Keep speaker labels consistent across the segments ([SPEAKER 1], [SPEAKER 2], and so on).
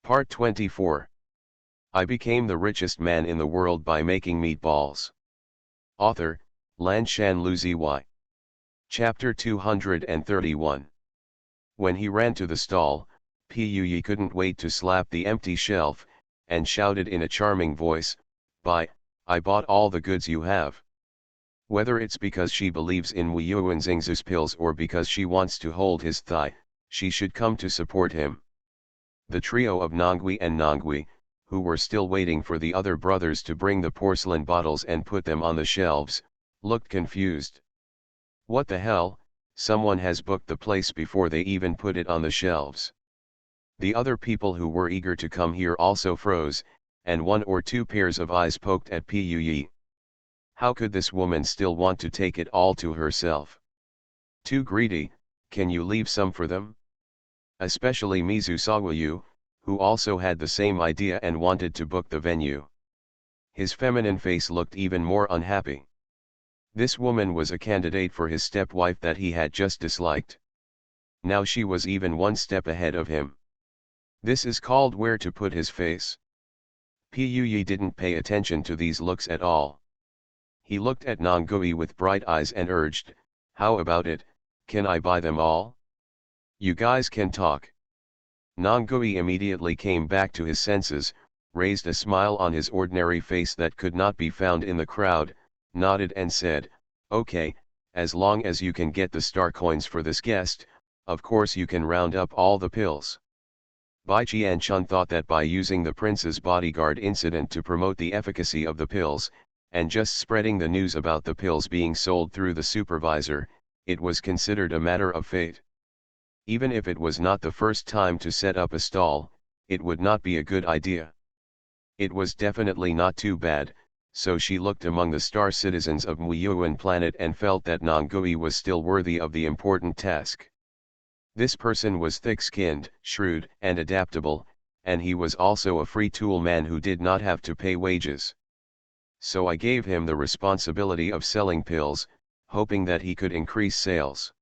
[SPEAKER 1] Part 24. I became the richest man in the world by making meatballs. Author, Lanshan Luzi. Chapter 231. When he ran to the stall, Puyi couldn't wait to slap the empty shelf, and shouted in a charming voice, "Buy, I bought all the goods you have." Whether it's because she believes in Wu Yuanxing's pills or because she wants to hold his thigh, she should come to support him. The trio of Nongui and Nongui, who were still waiting for the other brothers to bring the porcelain bottles and put them on the shelves, looked confused. What the hell, someone has booked the place before they even put it on the shelves. The other people who were eager to come here also froze, and one or two pairs of eyes poked at Puyi. How could this woman still want to take it all to herself? Too greedy, can you leave some for them? Especially Mizusawayu, who also had the same idea and wanted to book the venue. His feminine face looked even more unhappy. This woman was a candidate for his stepwife that he had just disliked. Now she was even one step ahead of him. This is called where to put his face. Puyi didn't pay attention to these looks at all. He looked at Nongui with bright eyes and urged, "How about it, can I buy them all? You guys can talk." Nongui immediately came back to his senses, raised a smile on his ordinary face that could not be found in the crowd, nodded and said, "Okay, as long as you can get the star coins for this guest, of course you can round up all the pills." Bai Qianchun thought that by using the prince's bodyguard incident to promote the efficacy of the pills, and just spreading the news about the pills being sold through the supervisor, it was considered a matter of fate. Even if it was not the first time to set up a stall, it would not be a good idea. It was definitely not too bad, so she looked among the star citizens of Muyuan planet and felt that Nongui was still worthy of the important task. This person was thick-skinned, shrewd, and adaptable, and he was also a free tool man who did not have to pay wages. So I gave him the responsibility of selling pills, hoping that he could increase sales.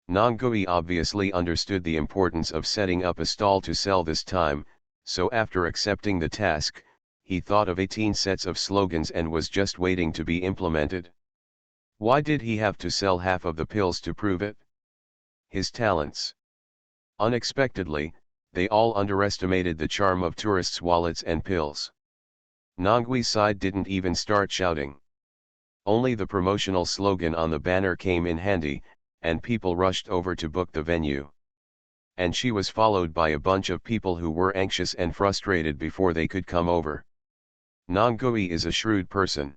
[SPEAKER 1] Nongui obviously understood the importance of setting up a stall to sell this time, so after accepting the task, he thought of 18 sets of slogans and was just waiting to be implemented. Why did he have to sell half of the pills to prove it? His talents. Unexpectedly, they all underestimated the charm of tourists' wallets and pills. Nongui's side didn't even start shouting. Only the promotional slogan on the banner came in handy, and people rushed over to book the venue. And she was followed by a bunch of people who were anxious and frustrated before they could come over. Nongui is a shrewd person.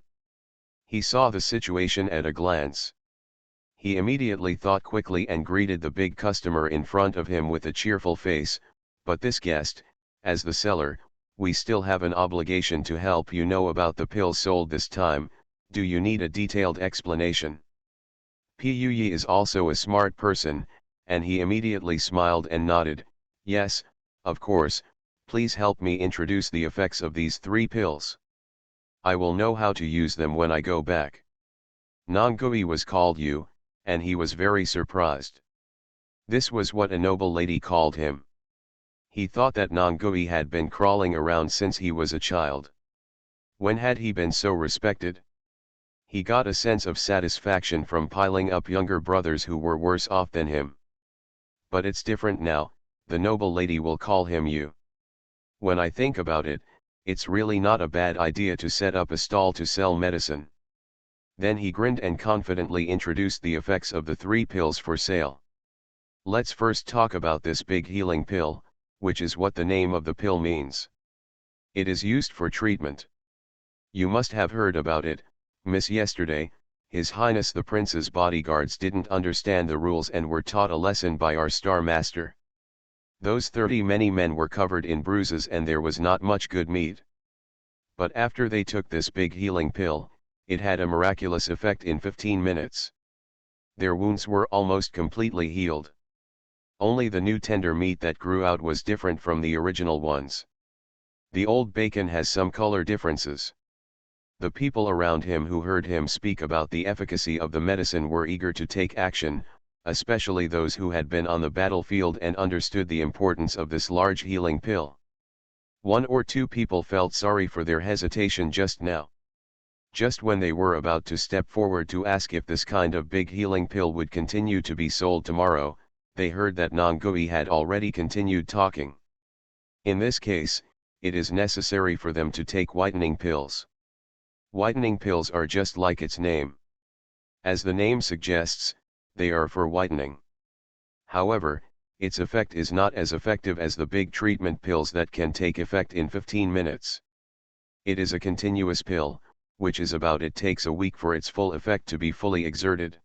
[SPEAKER 1] He saw the situation at a glance. He immediately thought quickly and greeted the big customer in front of him with a cheerful face, "But this guest, as the seller, we still have an obligation to help you know about the pills sold this time. Do you need a detailed explanation?" Puyi is also a smart person, and he immediately smiled and nodded, "Yes, of course, please help me introduce the effects of these 3 pills. I will know how to use them when I go back." Nongui was called Yu, and he was very surprised. This was what a noble lady called him. He thought that Nongui had been crawling around since he was a child. When had he been so respected? He got a sense of satisfaction from piling up younger brothers who were worse off than him. But it's different now, the noble lady will call him Yu. When I think about it, it's really not a bad idea to set up a stall to sell medicine. Then he grinned and confidently introduced the effects of the 3 pills for sale. Let's first talk about this big healing pill, which is what the name of the pill means. It is used for treatment. You must have heard about it, miss. Yesterday, His Highness the Prince's bodyguards didn't understand the rules and were taught a lesson by our Star Master. Those 30 many men were covered in bruises and there was not much good meat. But after they took this big healing pill, it had a miraculous effect in 15 minutes. Their wounds were almost completely healed. Only the new tender meat that grew out was different from the original ones. The old bacon has some color differences. The people around him who heard him speak about the efficacy of the medicine were eager to take action, especially those who had been on the battlefield and understood the importance of this large healing pill. One or two people felt sorry for their hesitation just now. Just when they were about to step forward to ask if this kind of big healing pill would continue to be sold tomorrow, they heard that Nangui had already continued talking. In this case, it is necessary for them to take whitening pills. Whitening pills are just like its name. As the name suggests, they are for whitening. However, its effect is not as effective as the big treatment pills that can take effect in 15 minutes. It is a continuous pill, which is about it takes a week for its full effect to be fully exerted.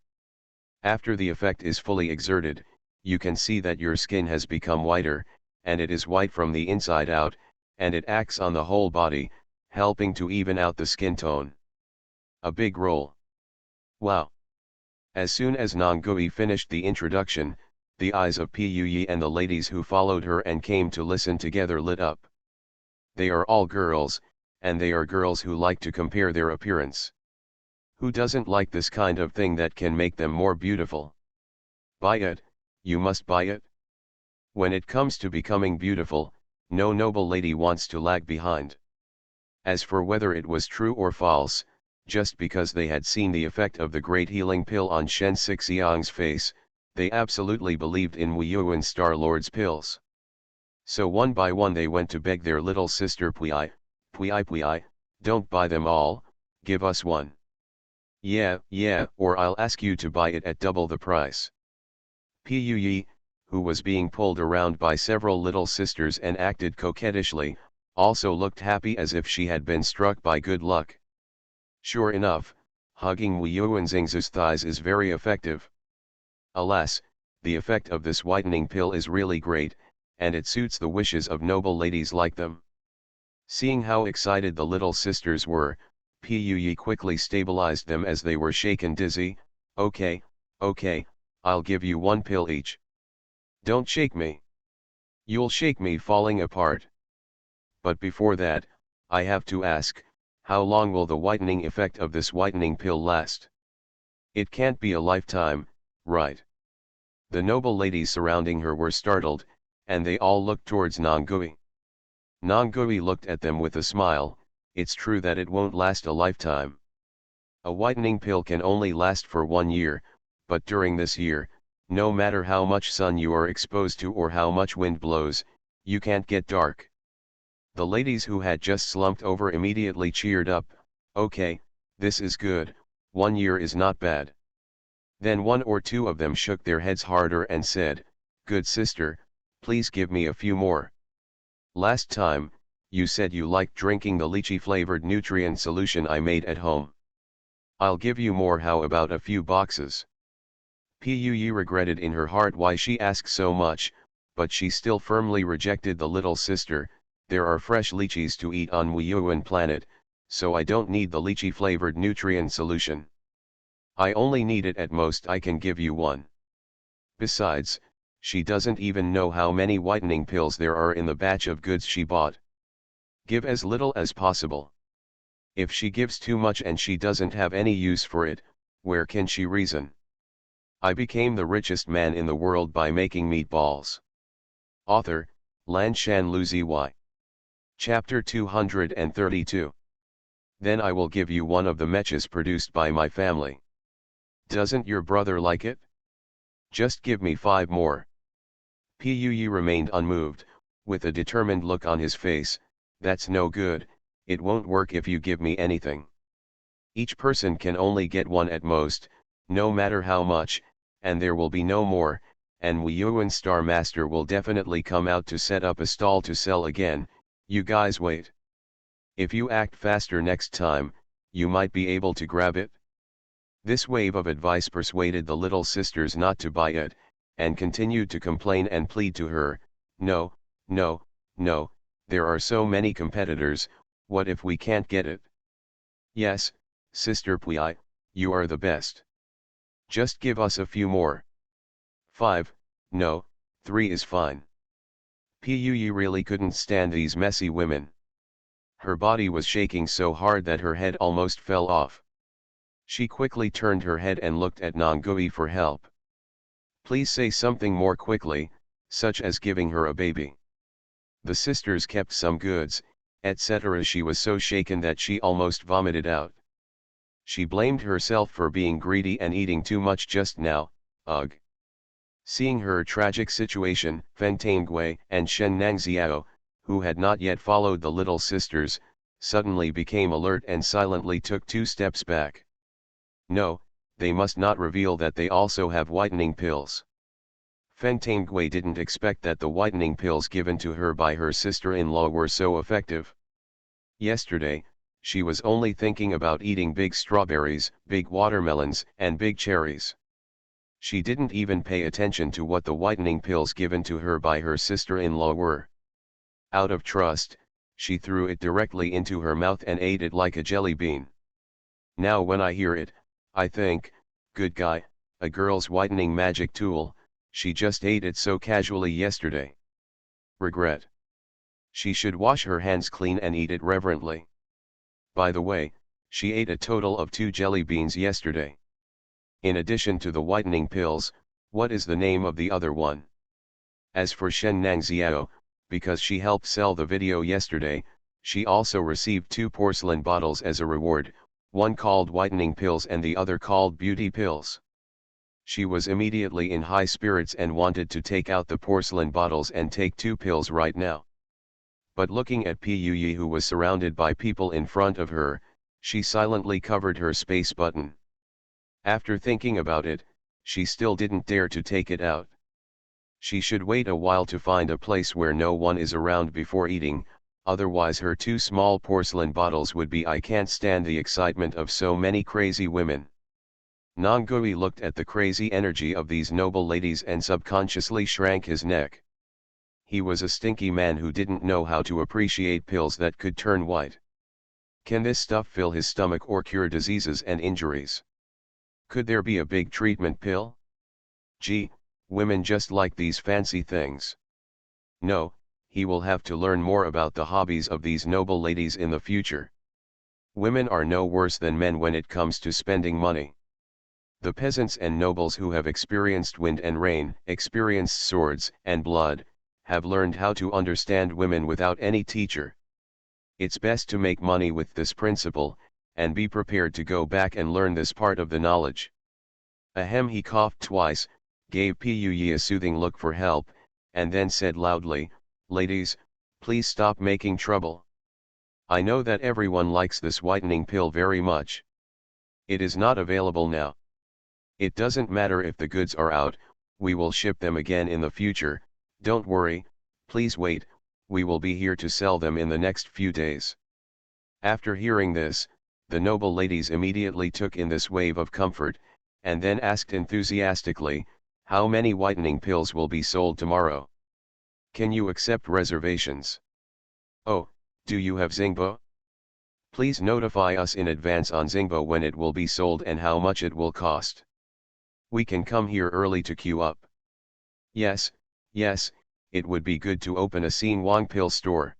[SPEAKER 1] After the effect is fully exerted, you can see that your skin has become whiter, and it is white from the inside out, and it acts on the whole body, helping to even out the skin tone. A big role. Wow! As soon as Nangui finished the introduction, the eyes of Puyi and the ladies who followed her and came to listen together lit up. They are all girls, and they are girls who like to compare their appearance. Who doesn't like this kind of thing that can make them more beautiful? Buy it, you must buy it. When it comes to becoming beautiful, no noble lady wants to lag behind. As for whether it was true or false, just because they had seen the effect of the great healing pill on Shen Sixiang's face, they absolutely believed in Wuyuan Star Lord's pills. So one by one they went to beg their little sister Puyi, don't buy them all, give us one. Yeah, or I'll ask you to buy it at double the price. Puyi, who was being pulled around by several little sisters and acted coquettishly, also looked happy as if she had been struck by good luck. Sure enough, hugging Wuyuan Xing's thighs is very effective. Alas, the effect of this whitening pill is really great, and it suits the wishes of noble ladies like them. Seeing how excited the little sisters were, Puyi quickly stabilized them as they were shaken dizzy. Okay, I'll give you one pill each. Don't shake me. You'll shake me falling apart. But before that, I have to ask, how long will the whitening effect of this whitening pill last? It can't be a lifetime, right? The noble ladies surrounding her were startled, and they all looked towards Nangui. Nangui looked at them with a smile. It's true that it won't last a lifetime. A whitening pill can only last for 1 year, but during this year, no matter how much sun you are exposed to or how much wind blows, you can't get dark. The ladies who had just slumped over immediately cheered up. Okay, this is good, 1 year is not bad. Then one or two of them shook their heads harder and said, good sister, please give me a few more. Last time, you said you liked drinking the lychee-flavored nutrient solution I made at home. I'll give you more. How about a few boxes? Puyi regretted in her heart why she asked so much, but she still firmly rejected the little sister. There are fresh lychees to eat on Wuyuan planet, so I don't need the lychee-flavored nutrient solution. I only need it at most. I can give you one. Besides, she doesn't even know how many whitening pills there are in the batch of goods she bought. Give as little as possible. If she gives too much and she doesn't have any use for it, where can she reason? I became the richest man in the world by making meatballs. Author, Lanshan Luziy. Chapter 232. Then I will give you one of the mechas produced by my family. Doesn't your brother like it? Just give me 5 more. Puyi remained unmoved, with a determined look on his face. That's no good, it won't work if you give me anything. Each person can only get one at most, no matter how much, and there will be no more, and Wuyuan Star Master will definitely come out to set up a stall to sell again. You guys wait. If you act faster next time, you might be able to grab it. This wave of advice persuaded the little sisters not to buy it, and continued to complain and plead to her. No, there are so many competitors, what if we can't get it? Yes, Sister Puyi, you are the best. Just give us a few more. 5, no, 3 is fine. Puyi really couldn't stand these messy women. Her body was shaking so hard that her head almost fell off. She quickly turned her head and looked at Nangui for help. Please say something more quickly, such as giving her a baby. The sisters kept some goods, etc. She was so shaken that she almost vomited out. She blamed herself for being greedy and eating too much just now. Ugh. Seeing her tragic situation, Feng Tanggui and Shen Nangxiao, who had not yet followed the little sisters, suddenly became alert and silently took 2 steps back. No, they must not reveal that they also have whitening pills. Feng Tanggui didn't expect that the whitening pills given to her by her sister-in-law were so effective. Yesterday, she was only thinking about eating big strawberries, big watermelons, and big cherries. She didn't even pay attention to what the whitening pills given to her by her sister-in-law were. Out of trust, she threw it directly into her mouth and ate it like a jelly bean. Now when I hear it, I think, good guy, a girl's whitening magic tool, she just ate it so casually yesterday. Regret. She should wash her hands clean and eat it reverently. By the way, she ate a total of 2 jelly beans yesterday. In addition to the whitening pills, what is the name of the other one? As for Shen Nangxiao, because she helped sell the video yesterday, she also received 2 porcelain bottles as a reward, one called whitening pills and the other called beauty pills. She was immediately in high spirits and wanted to take out the porcelain bottles and take 2 pills right now. But looking at Puyi, who was surrounded by people in front of her, she silently covered her space button. After thinking about it, she still didn't dare to take it out. She should wait a while to find a place where no one is around before eating, otherwise her 2 small porcelain bottles would be. I can't stand the excitement of so many crazy women. Nangui looked at the crazy energy of these noble ladies and subconsciously shrank his neck. He was a stinky man who didn't know how to appreciate pills that could turn white. Can this stuff fill his stomach or cure diseases and injuries? Could there be a big treatment pill? Gee, women just like these fancy things. No, he will have to learn more about the hobbies of these noble ladies in the future. Women are no worse than men when it comes to spending money. The peasants and nobles who have experienced wind and rain, experienced swords and blood, have learned how to understand women without any teacher. It's best to make money with this principle, and be prepared to go back and learn this part of the knowledge. Ahem, he coughed twice, gave Puyi a soothing look for help, and then said loudly, "Ladies, please stop making trouble. I know that everyone likes this whitening pill very much. It is not available now. It doesn't matter if the goods are out, we will ship them again in the future, don't worry, please wait, we will be here to sell them in the next few days." After hearing this, the noble ladies immediately took in this wave of comfort, and then asked enthusiastically, "How many whitening pills will be sold tomorrow? Can you accept reservations? Oh, do you have Zingbo? Please notify us in advance on Zingbo when it will be sold and how much it will cost. We can come here early to queue up." Yes, it would be good to open a Xin Wang pill store.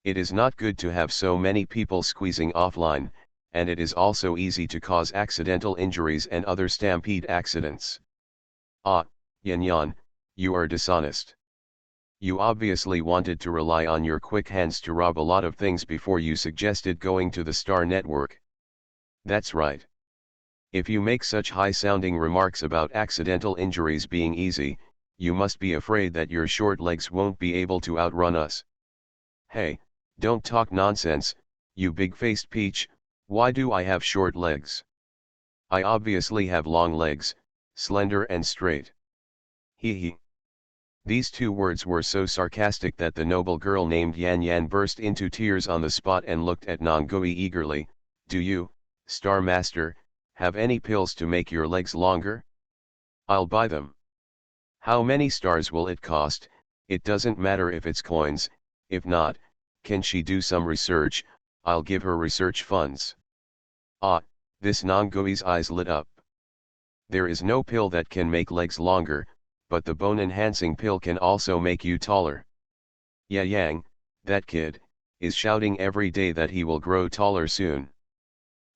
[SPEAKER 1] It is not good to have so many people squeezing offline, and it is also easy to cause accidental injuries and other stampede accidents. Ah, Yan, you are dishonest. You obviously wanted to rely on your quick hands to rob a lot of things before you suggested going to the Star Network. That's right. If you make such high-sounding remarks about accidental injuries being easy, you must be afraid that your short legs won't be able to outrun us. Hey, don't talk nonsense, you big-faced peach, why do I have short legs? I obviously have long legs, slender and straight. Hee. These 2 words were so sarcastic that the noble girl named Yan burst into tears on the spot and looked at Nangui eagerly. "Do you, Star Master, have any pills to make your legs longer? I'll buy them. How many stars will it cost? It doesn't matter if it's coins, if not, can she do some research? I'll give her research funds." Ah, this Nangui's eyes lit up. There is no pill that can make legs longer, but the bone-enhancing pill can also make you taller. Yang, that kid, is shouting every day that he will grow taller soon.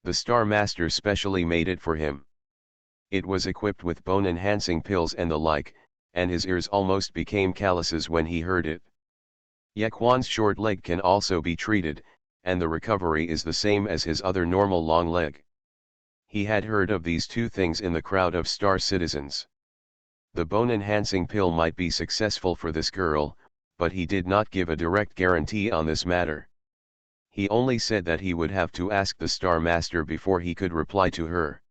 [SPEAKER 1] The Star Master specially made it for him. It was equipped with bone-enhancing pills and the like, and his ears almost became calluses when he heard it. Yequan's short leg can also be treated, and the recovery is the same as his other normal long leg. He had heard of these two things in the crowd of star citizens. The bone-enhancing pill might be successful for this girl, but he did not give a direct guarantee on this matter. He only said that he would have to ask the Star Master before he could reply to her.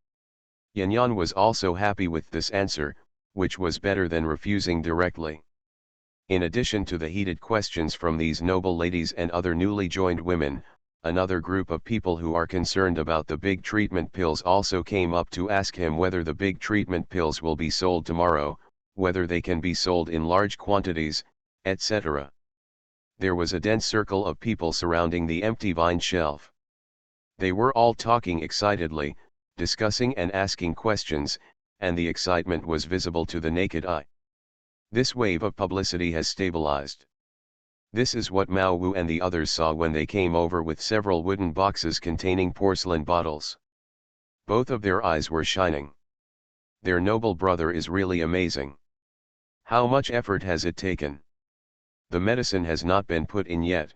[SPEAKER 1] Yanyan was also happy with this answer, which was better than refusing directly. In addition to the heated questions from these noble ladies and other newly joined women, another group of people who are concerned about the big treatment pills also came up to ask him whether the big treatment pills will be sold tomorrow, whether they can be sold in large quantities, etc. There was a dense circle of people surrounding the empty vine shelf. They were all talking excitedly, discussing and asking questions, and the excitement was visible to the naked eye. This wave of publicity has stabilized. This is what Mao Wu and the others saw when they came over with several wooden boxes containing porcelain bottles. Both of their eyes were shining. Their noble brother is really amazing. How much effort has it taken? The medicine has not been put in yet.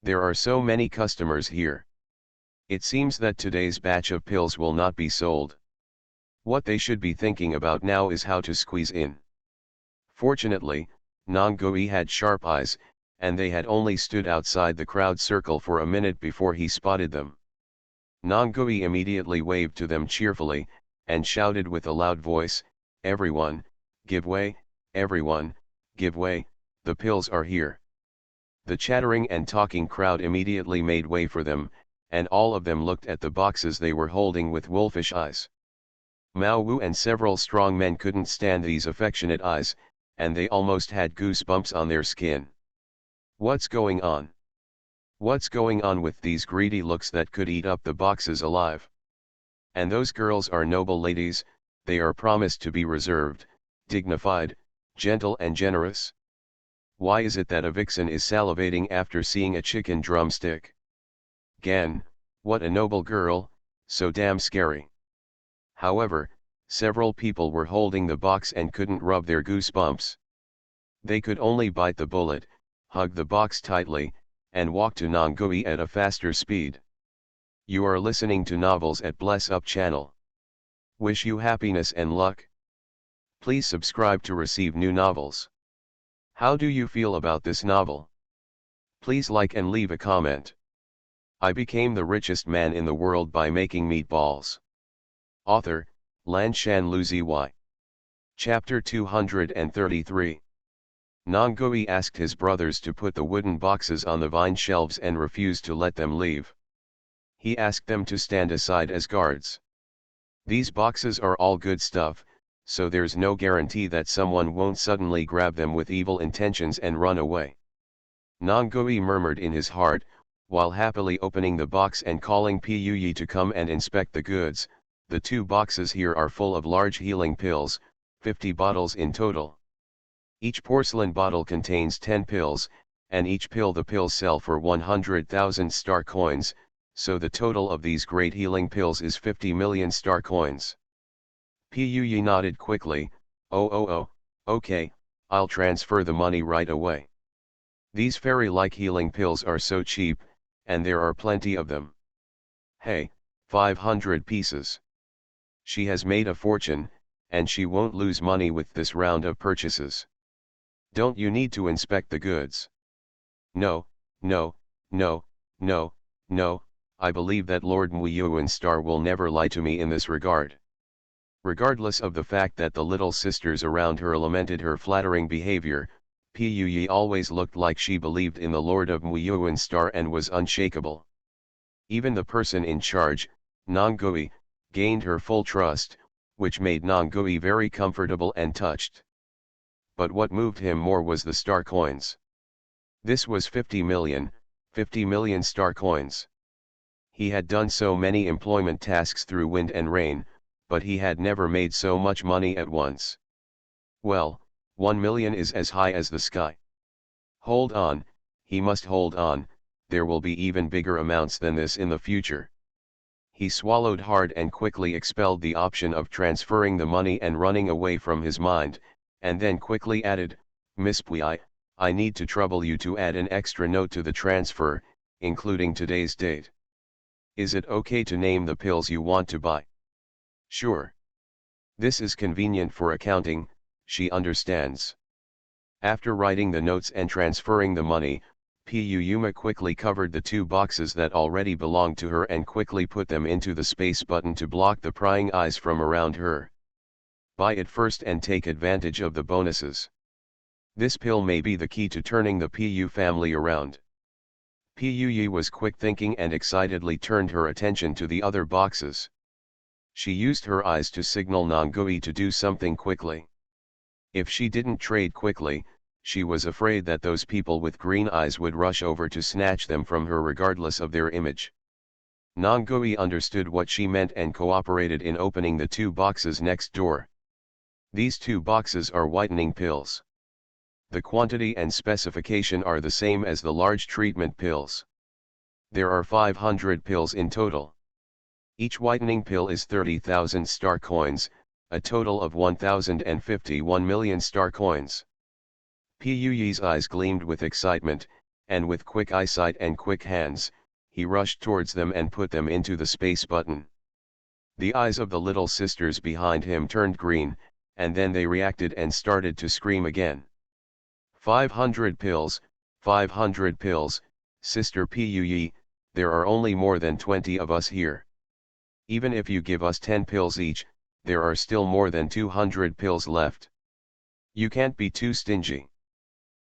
[SPEAKER 1] There are so many customers here. It seems that today's batch of pills will not be sold. What they should be thinking about now is how to squeeze in. Fortunately, Nongui had sharp eyes, and they had only stood outside the crowd circle for a minute before he spotted them. Nongui immediately waved to them cheerfully, and shouted with a loud voice, "Everyone, give way, everyone, give way, the pills are here." The chattering and talking crowd immediately made way for them, and all of them looked at the boxes they were holding with wolfish eyes. Mao Wu and several strong men couldn't stand these affectionate eyes, and they almost had goosebumps on their skin. What's going on? What's going on with these greedy looks that could eat up the boxes alive? And those girls are noble ladies, they are promised to be reserved, dignified, gentle and generous. Why is it that a vixen is salivating after seeing a chicken drumstick? Gan, what a noble girl, so damn scary. However, several people were holding the box and couldn't rub their goosebumps. They could only bite the bullet, hug the box tightly, and walk to Nongui at a faster speed. You are listening to Novels at Bless Up channel. Wish you happiness and luck. Please subscribe to receive new novels. How do you feel about this novel? Please like and leave a comment. I became the richest man in the world by making meatballs. Author, Lanshan Luziy. Chapter 233. Nongui asked his brothers to put the wooden boxes on the vine shelves and refused to let them leave. He asked them to stand aside as guards. These boxes are all good stuff, so there's no guarantee that someone won't suddenly grab them with evil intentions and run away. Nongui murmured in his heart, while happily opening the box and calling Puyi to come and inspect the goods. The 2 boxes here are full of large healing pills, 50 bottles in total. Each porcelain bottle contains 10 pills, and each pill the pills sell for 100,000 star coins, so the total of these great healing pills is 50 million star coins. Puyi nodded quickly, oh, okay, I'll transfer the money right away. These fairy-like healing pills are so cheap, and there are plenty of them. Hey, 500 pieces. She has made a fortune, and she won't lose money with this round of purchases. Don't you need to inspect the goods? No, I believe that Lord Muyuan Star will never lie to me in this regard. Regardless of the fact that the little sisters around her lamented her flattering behavior, Puyi always looked like she believed in the Lord of Muyuan Star and was unshakable. Even the person in charge, Nongui, gained her full trust, which made Nongui very comfortable and touched. But what moved him more was the star coins. This was 50 million star coins. He had done so many employment tasks through wind and rain, but he had never made so much money at once. Well, 1 million is as high as the sky. Hold on, he must hold on, there will be even bigger amounts than this in the future. He swallowed hard and quickly expelled the option of transferring the money and running away from his mind, and then quickly added, Miss Puyi, I need to trouble you to add an extra note to the transfer, including today's date. Is it okay to name the pills you want to buy? Sure. This is convenient for accounting, she understands. After writing the notes and transferring the money, Yuma quickly covered the 2 boxes that already belonged to her and quickly put them into the space button to block the prying eyes from around her. Buy it first and take advantage of the bonuses. This pill may be the key to turning the Pu family around. Pu was quick thinking and excitedly turned her attention to the other boxes. She used her eyes to signal Nangui to do something quickly. If she didn't trade quickly, she was afraid that those people with green eyes would rush over to snatch them from her regardless of their image. Nangui understood what she meant and cooperated in opening the 2 boxes next door. These 2 boxes are whitening pills. The quantity and specification are the same as the large treatment pills. There are 500 pills in total. Each whitening pill is 30,000 star coins, a total of 1,051 million star coins. Puyi's eyes gleamed with excitement, and with quick eyesight and quick hands, he rushed towards them and put them into the space button. The eyes of the little sisters behind him turned green, and then they reacted and started to scream again. 500 pills, 500 pills, Sister Puyi, there are only more than 20 of us here. Even if you give us 10 pills each, there are still more than 200 pills left. You can't be too stingy.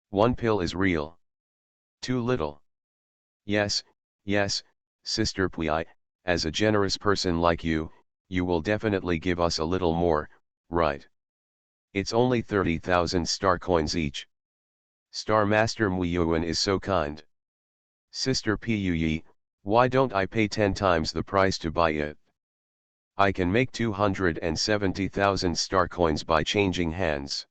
[SPEAKER 1] 1 pill is real. Too little. Yes, yes, Sister Puyi, as a generous person like you will definitely give us a little more, right? It's only 30,000 star coins each. Star Master Muyuan is so kind. Sister Puyi, why don't I pay 10 times the price to buy it? I can make 270,000 star coins by changing hands.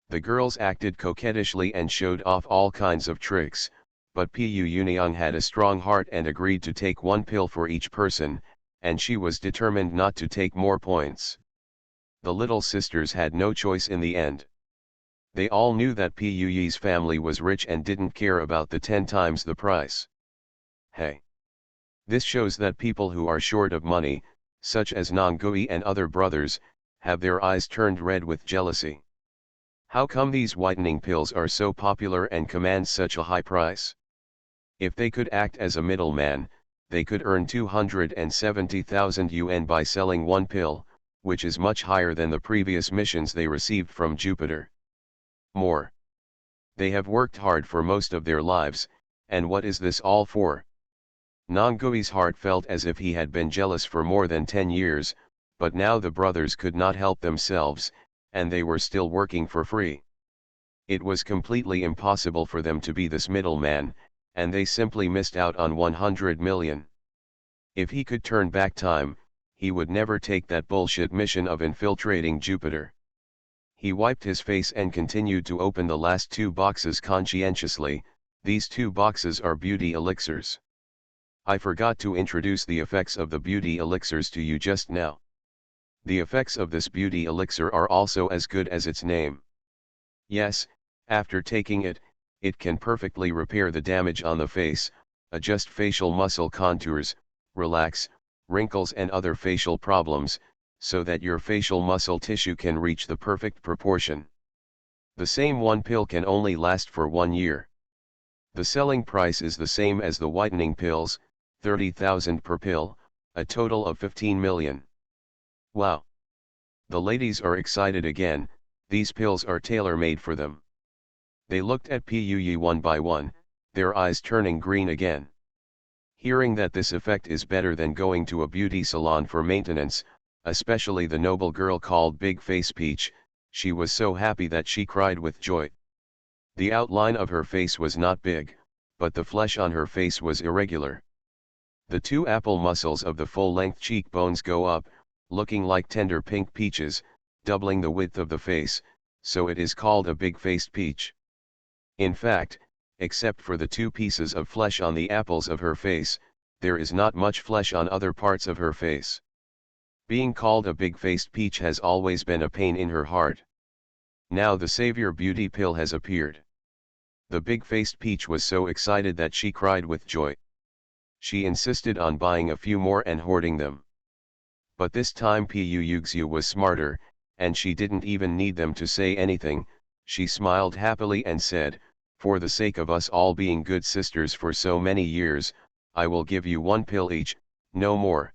[SPEAKER 1] The girls acted coquettishly and showed off all kinds of tricks, but Pu Uniyoung had a strong heart and agreed to take 1 pill for each person, and she was determined not to take more points. The little sisters had no choice in the end. They all knew that Puyi's family was rich and didn't care about the 10 times the price. Hey! This shows that people who are short of money, such as Nangui and other brothers, have their eyes turned red with jealousy. How come these whitening pills are so popular and command such a high price? If they could act as a middleman, they could earn 270,000 yuan by selling 1 pill, which is much higher than the previous missions they received from Jupiter. More. They have worked hard for most of their lives, and what is this all for? Nangui's heart felt as if he had been jealous for more than 10 years, but now the brothers could not help themselves, and they were still working for free. It was completely impossible for them to be this middleman, and they simply missed out on 100 million. If he could turn back time, he would never take that bullshit mission of infiltrating Jupiter. He wiped his face and continued to open the last 2 boxes conscientiously. These 2 boxes are beauty elixirs. I forgot to introduce the effects of the beauty elixirs to you just now. The effects of this beauty elixir are also as good as its name. Yes, after taking it, it can perfectly repair the damage on the face, adjust facial muscle contours, relax wrinkles and other facial problems, so that your facial muscle tissue can reach the perfect proportion. The same 1 pill can only last for 1 year. The selling price is the same as the whitening pills, 30,000 per pill, a total of 15 million. Wow! The ladies are excited again. These pills are tailor-made for them. They looked at Puyi one by one, their eyes turning green again. Hearing that this effect is better than going to a beauty salon for maintenance, especially the noble girl called Big Face Peach, she was so happy that she cried with joy. The outline of her face was not big, but the flesh on her face was irregular. The 2 apple muscles of the full-length cheekbones go up, looking like tender pink peaches, doubling the width of the face, so it is called a big-faced peach. In fact, except for the 2 pieces of flesh on the apples of her face, there is not much flesh on other parts of her face. Being called a big-faced peach has always been a pain in her heart. Now the savior beauty pill has appeared. The big-faced Peach was so excited that she cried with joy. She insisted on buying a few more and hoarding them. But this time Pu was smarter, and she didn't even need them to say anything. She smiled happily and said, "For the sake of us all being good sisters for so many years, I will give you one pill each, no more."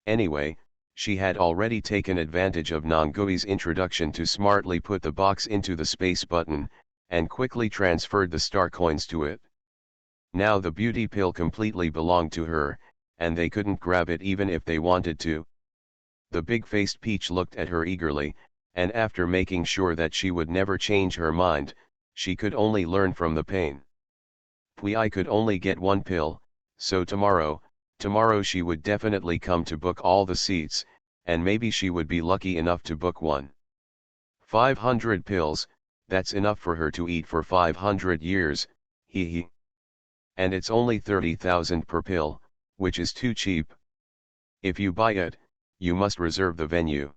[SPEAKER 1] Anyway, she had already taken advantage of Nangui's introduction to smartly put the box into the space button, and quickly transferred the star coins to it. Now the beauty pill completely belonged to her, and they couldn't grab it even if they wanted to. The big-faced Peach looked at her eagerly, and after making sure that she would never change her mind, she could only learn from the pain. I could only get one pill, so tomorrow she would definitely come to book all the seats, and maybe she would be lucky enough to book one. 500 pills, that's enough for her to eat for 500 years, hee hee. And it's only 30,000 per pill, which is too cheap. If you buy it, you must reserve the venue.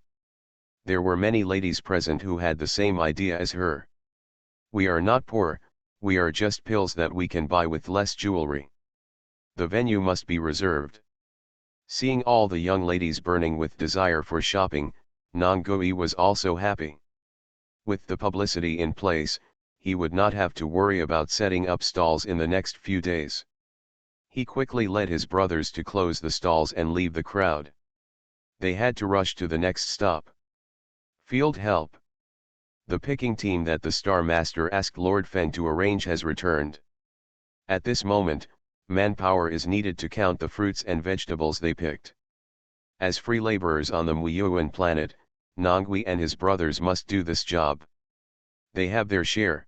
[SPEAKER 1] There were many ladies present who had the same idea as her. We are not poor, we are just pills that we can buy with less jewelry. The venue must be reserved. Seeing all the young ladies burning with desire for shopping, Nangui was also happy. With the publicity in place, he would not have to worry about setting up stalls in the next few days. He quickly led his brothers to close the stalls and leave the crowd. They had to rush to the next stop. Field help. The picking team that the Star Master asked Lord Fen to arrange has returned. At this moment, manpower is needed to count the fruits and vegetables they picked. As free laborers on the Muyuan planet, Nangui and his brothers must do this job. They have their share.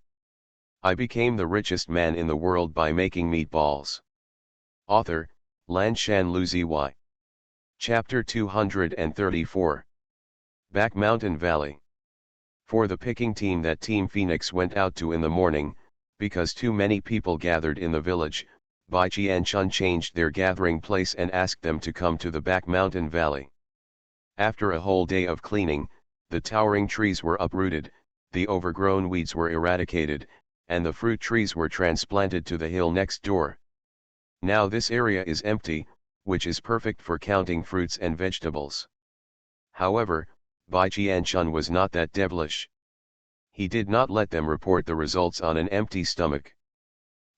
[SPEAKER 1] I became the richest man in the world by making meatballs. Author, Lanshan Luzi. Chapter 234. Back Mountain Valley. For the picking team that Team Phoenix went out to in the morning, because too many people gathered in the village, Bai Qian-chun changed their gathering place and asked them to come to the Back Mountain Valley. After a whole day of cleaning, the towering trees were uprooted, the overgrown weeds were eradicated, and the fruit trees were transplanted to the hill next door. Now this area is empty, which is perfect for counting fruits and vegetables. However, Bai Qian-chun was not that devilish. He did not let them report the results on an empty stomach.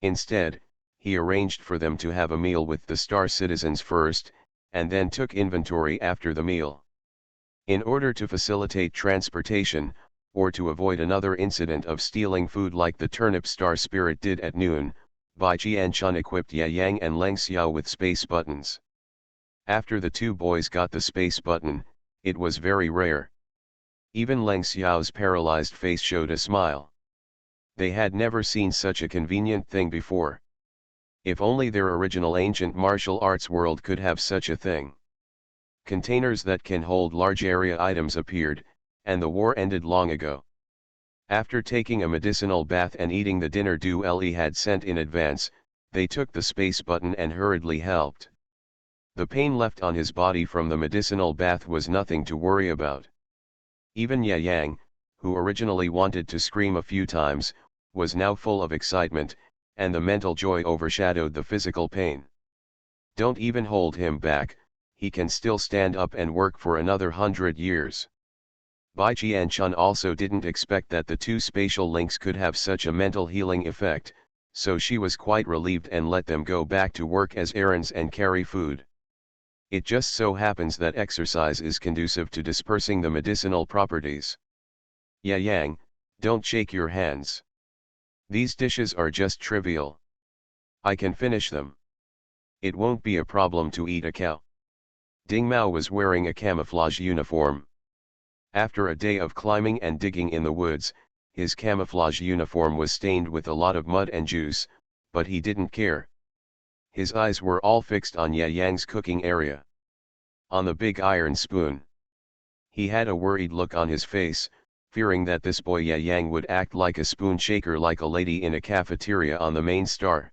[SPEAKER 1] Instead, he arranged for them to have a meal with the star citizens first, and then took inventory after the meal. In order to facilitate transportation, or to avoid another incident of stealing food like the turnip star spirit did at noon, Bai Qian-chun equipped Ye Yang and Leng Xiao with space buttons. After the two boys got the space button, it was very rare. Even Leng Xiao's paralyzed face showed a smile. They had never seen such a convenient thing before. If only their original ancient martial arts world could have such a thing. Containers that can hold large area items appeared, and the war ended long ago. After taking a medicinal bath and eating the dinner Du Li had sent in advance, they took the space button and hurriedly helped. The pain left on his body from the medicinal bath was nothing to worry about. Even Ye Yang, who originally wanted to scream a few times, was now full of excitement, and the mental joy overshadowed the physical pain. Don't even hold him back, he can still stand up and work for another 100 years. Bai Qian-chun also didn't expect that the two spatial links could have such a mental healing effect, so she was quite relieved and let them go back to work as errands and carry food. It just so happens that exercise is conducive to dispersing the medicinal properties. Ye Yang, don't shake your hands. These dishes are just trivial. I can finish them. It won't be a problem to eat a cow. Ding Mao was wearing a camouflage uniform. After a day of climbing and digging in the woods, his camouflage uniform was stained with a lot of mud and juice, but he didn't care. His eyes were all fixed on Ye Yang's cooking area. On the big iron spoon. He had a worried look on his face, fearing that this boy Ye Yang would act like a spoon shaker like a lady in a cafeteria on the main star.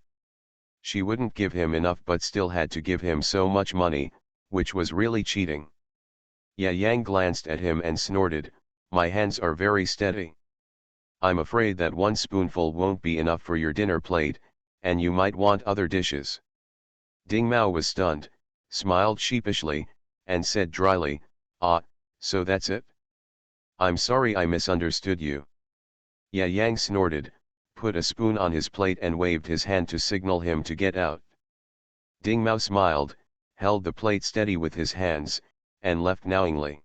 [SPEAKER 1] She wouldn't give him enough but still had to give him so much money, which was really cheating. Ye Yang glanced at him and snorted, "My hands are very steady. I'm afraid that one spoonful won't be enough for your dinner plate, and you might want other dishes. Ding Mao was stunned, smiled sheepishly, and said dryly, "Ah, so that's it? I'm sorry I misunderstood you." Ye Yang snorted, put a spoon on his plate and waved his hand to signal him to get out. Ding Mao smiled, held the plate steady with his hands, and left knowingly.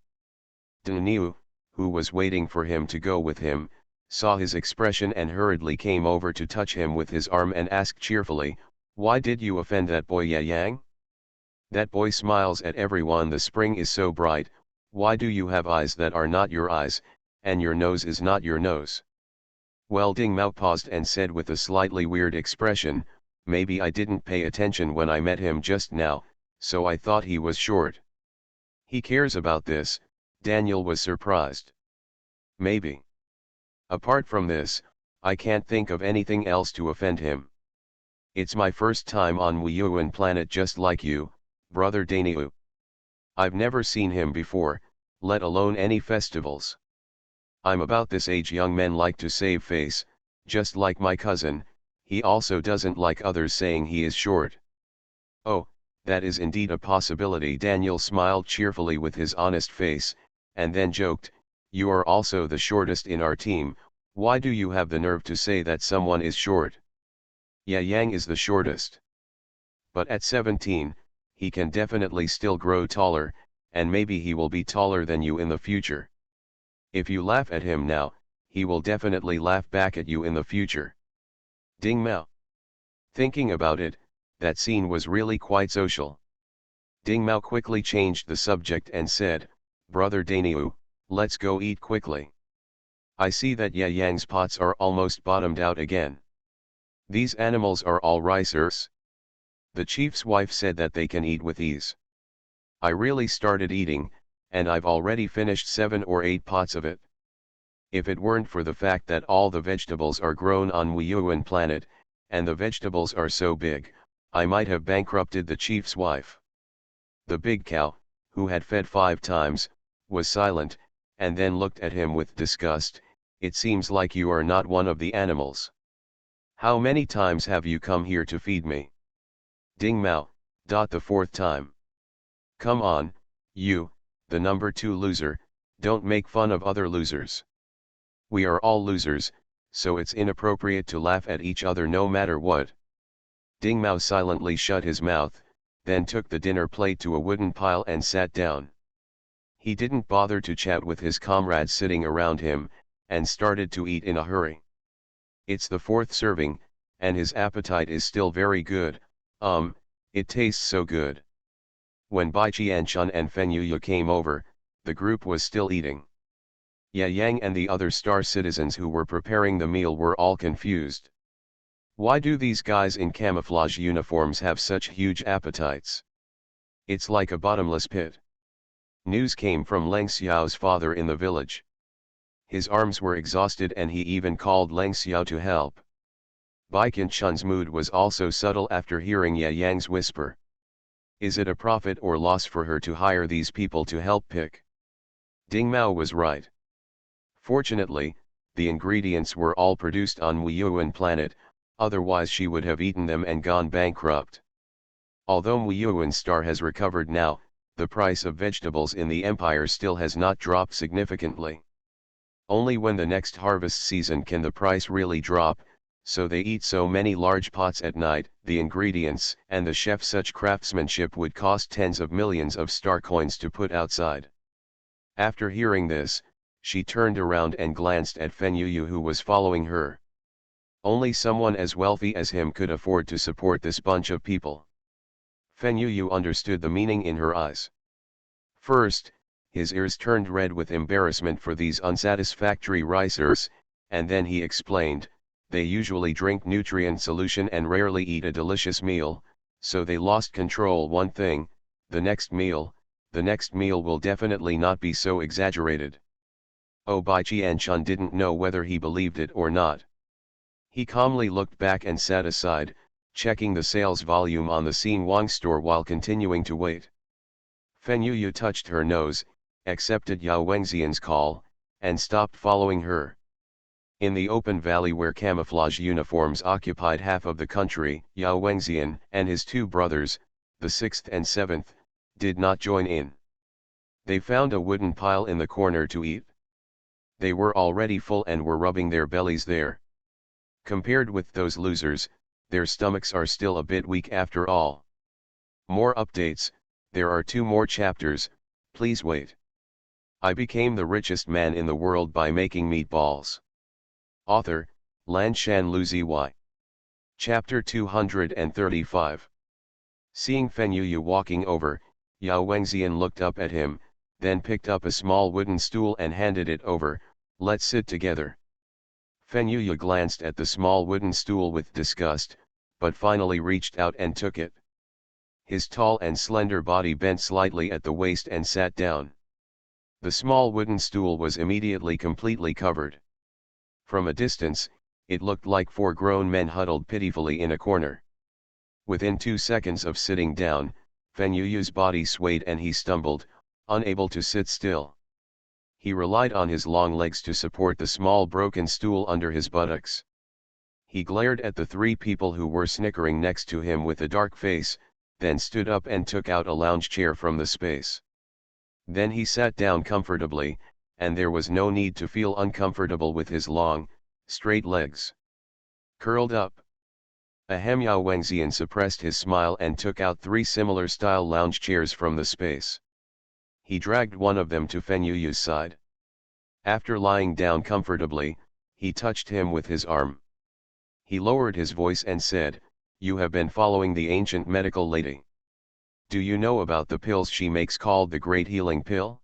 [SPEAKER 1] Ding Niu, who was waiting for him to go with him, saw his expression and hurriedly came over to touch him with his arm and asked cheerfully, "Why did you offend that boy Ye Yang? That boy smiles at everyone. The spring is so bright, why do you have eyes that are not your eyes, and your nose is not your nose?" Well, Ding Mao paused and said with a slightly weird expression, "Maybe I didn't pay attention when I met him just now, so I thought he was short." He cares about this, Daniel was surprised. Maybe. Apart from this, I can't think of anything else to offend him. It's my first time on Wuyuan planet just like you, brother Daniel. I've never seen him before, let alone any festivals. I'm about this age. Young men like to save face, just like my cousin. He also doesn't like others saying he is short. Oh, that is indeed a possibility. Daniel smiled cheerfully with his honest face, and then joked, "You are also the shortest in our team. Why do you have the nerve to say that someone is short?" Ye Yang is the shortest. But at 17, he can definitely still grow taller, and maybe he will be taller than you in the future. If you laugh at him now, he will definitely laugh back at you in the future. Ding Mao. Thinking about it, that scene was really quite social. Ding Mao quickly changed the subject and said, "Brother Daniu, let's go eat quickly. I see that Ye Yang's pots are almost bottomed out again. These animals are all ricers." The chief's wife said that they can eat with ease. I really started eating, and I've already finished 7 or 8 pots of it. If it weren't for the fact that all the vegetables are grown on Wuyuan planet, and the vegetables are so big, I might have bankrupted the chief's wife. The big cow, who had fed 5 times, was silent, and then looked at him with disgust. "It seems like you are not one of the animals. How many times have you come here to feed me?" Ding Mao, the 4th time. "Come on, you, the number 2 loser, don't make fun of other losers. We are all losers, so it's inappropriate to laugh at each other no matter what." Ding Mao silently shut his mouth, then took the dinner plate to a wooden pile and sat down. He didn't bother to chat with his comrades sitting around him, and started to eat in a hurry. It's the 4th serving, and his appetite is still very good. It tastes so good. When Bai Qianchun and Feng Yuya came over, the group was still eating. Ye Yang and the other star citizens who were preparing the meal were all confused. Why do these guys in camouflage uniforms have such huge appetites? It's like a bottomless pit. News came from Leng Xiao's father in the village. His arms were exhausted and he even called Leng Xiao to help. Bai Qianchun's mood was also subtle after hearing Ye Yang's whisper. Is it a profit or loss for her to hire these people to help pick? Ding Mao was right. Fortunately, the ingredients were all produced on Wuyuan planet, otherwise she would have eaten them and gone bankrupt. Although Wuyuan star has recovered now, the price of vegetables in the empire still has not dropped significantly. Only when the next harvest season can the price really drop, so they eat so many large pots at night. The ingredients and the chef, such craftsmanship would cost tens of millions of star coins to put outside. After hearing this, she turned around and glanced at Feng Yuyu, who was following her. Only someone as wealthy as him could afford to support this bunch of people. Feng Yuyu understood the meaning in her eyes. First, his ears turned red with embarrassment for these unsatisfactory ricers, and then he explained, they usually drink nutrient solution and rarely eat a delicious meal, so they lost control. One thing, the next meal will definitely not be so exaggerated. Oh, Bai Qianchun didn't know whether he believed it or not. He calmly looked back and sat aside, checking the sales volume on the Xin Wang store while continuing to wait. Feng Yuyu touched her nose, accepted Yao Wengxian's call, and stopped following her. In the open valley where camouflage uniforms occupied half of the country, Yao Wengxian and his two brothers, the sixth and seventh, did not join in. They found a wooden pile in the corner to eat. They were already full and were rubbing their bellies there. Compared with those losers, their stomachs are still a bit weak after all. More updates, there are 2 more chapters, please wait. I became the richest man in the world by making meatballs. Author, Lanshan Luzi. Chapter 235. Seeing Fen Yuyu walking over, Yao Wengxian looked up at him, then picked up a small wooden stool and handed it over. Let's sit together. Fen Yuyu glanced at the small wooden stool with disgust, but finally reached out and took it. His tall and slender body bent slightly at the waist and sat down. The small wooden stool was immediately completely covered. From a distance, it looked like 4 grown men huddled pitifully in a corner. Within 2 seconds of sitting down, Fen Yuyu's body swayed and he stumbled, unable to sit still. He relied on his long legs to support the small broken stool under his buttocks. He glared at the 3 people who were snickering next to him with a dark face, then stood up and took out a lounge chair from the space. Then he sat down comfortably, and there was no need to feel uncomfortable with his long, straight legs. Curled up. Ahem. Yao Wengxian suppressed his smile and took out 3 similar style lounge chairs from the space. He dragged one of them to Fen Yuyu's side. After lying down comfortably, he touched him with his arm. He lowered his voice and said, "You have been following the ancient medical lady. Do you know about the pills she makes called the Great Healing Pill?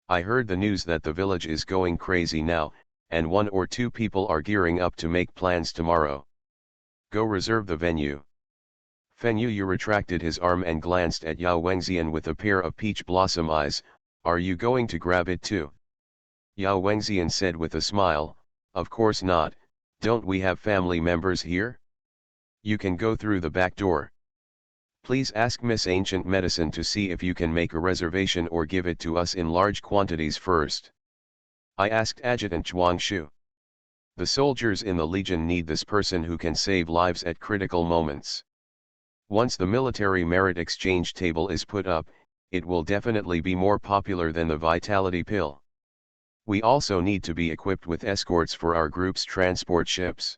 [SPEAKER 1] I heard the news that the village is going crazy now, and 1 or 2 people are gearing up to make plans tomorrow. Go reserve the venue." Fen Yuyu retracted his arm and glanced at Yao Wengxian with a pair of peach blossom eyes. "Are you going to grab it too?" Yao Wengxian said with a smile, "Of course not, don't we have family members here? You can go through the back door. Please ask Miss Ancient Medicine to see if you can make a reservation or give it to us in large quantities first." I asked Adjutant Zhuang Shu. "The soldiers in the Legion need this person who can save lives at critical moments. Once the military merit exchange table is put up, it will definitely be more popular than the vitality pill. We also need to be equipped with escorts for our group's transport ships.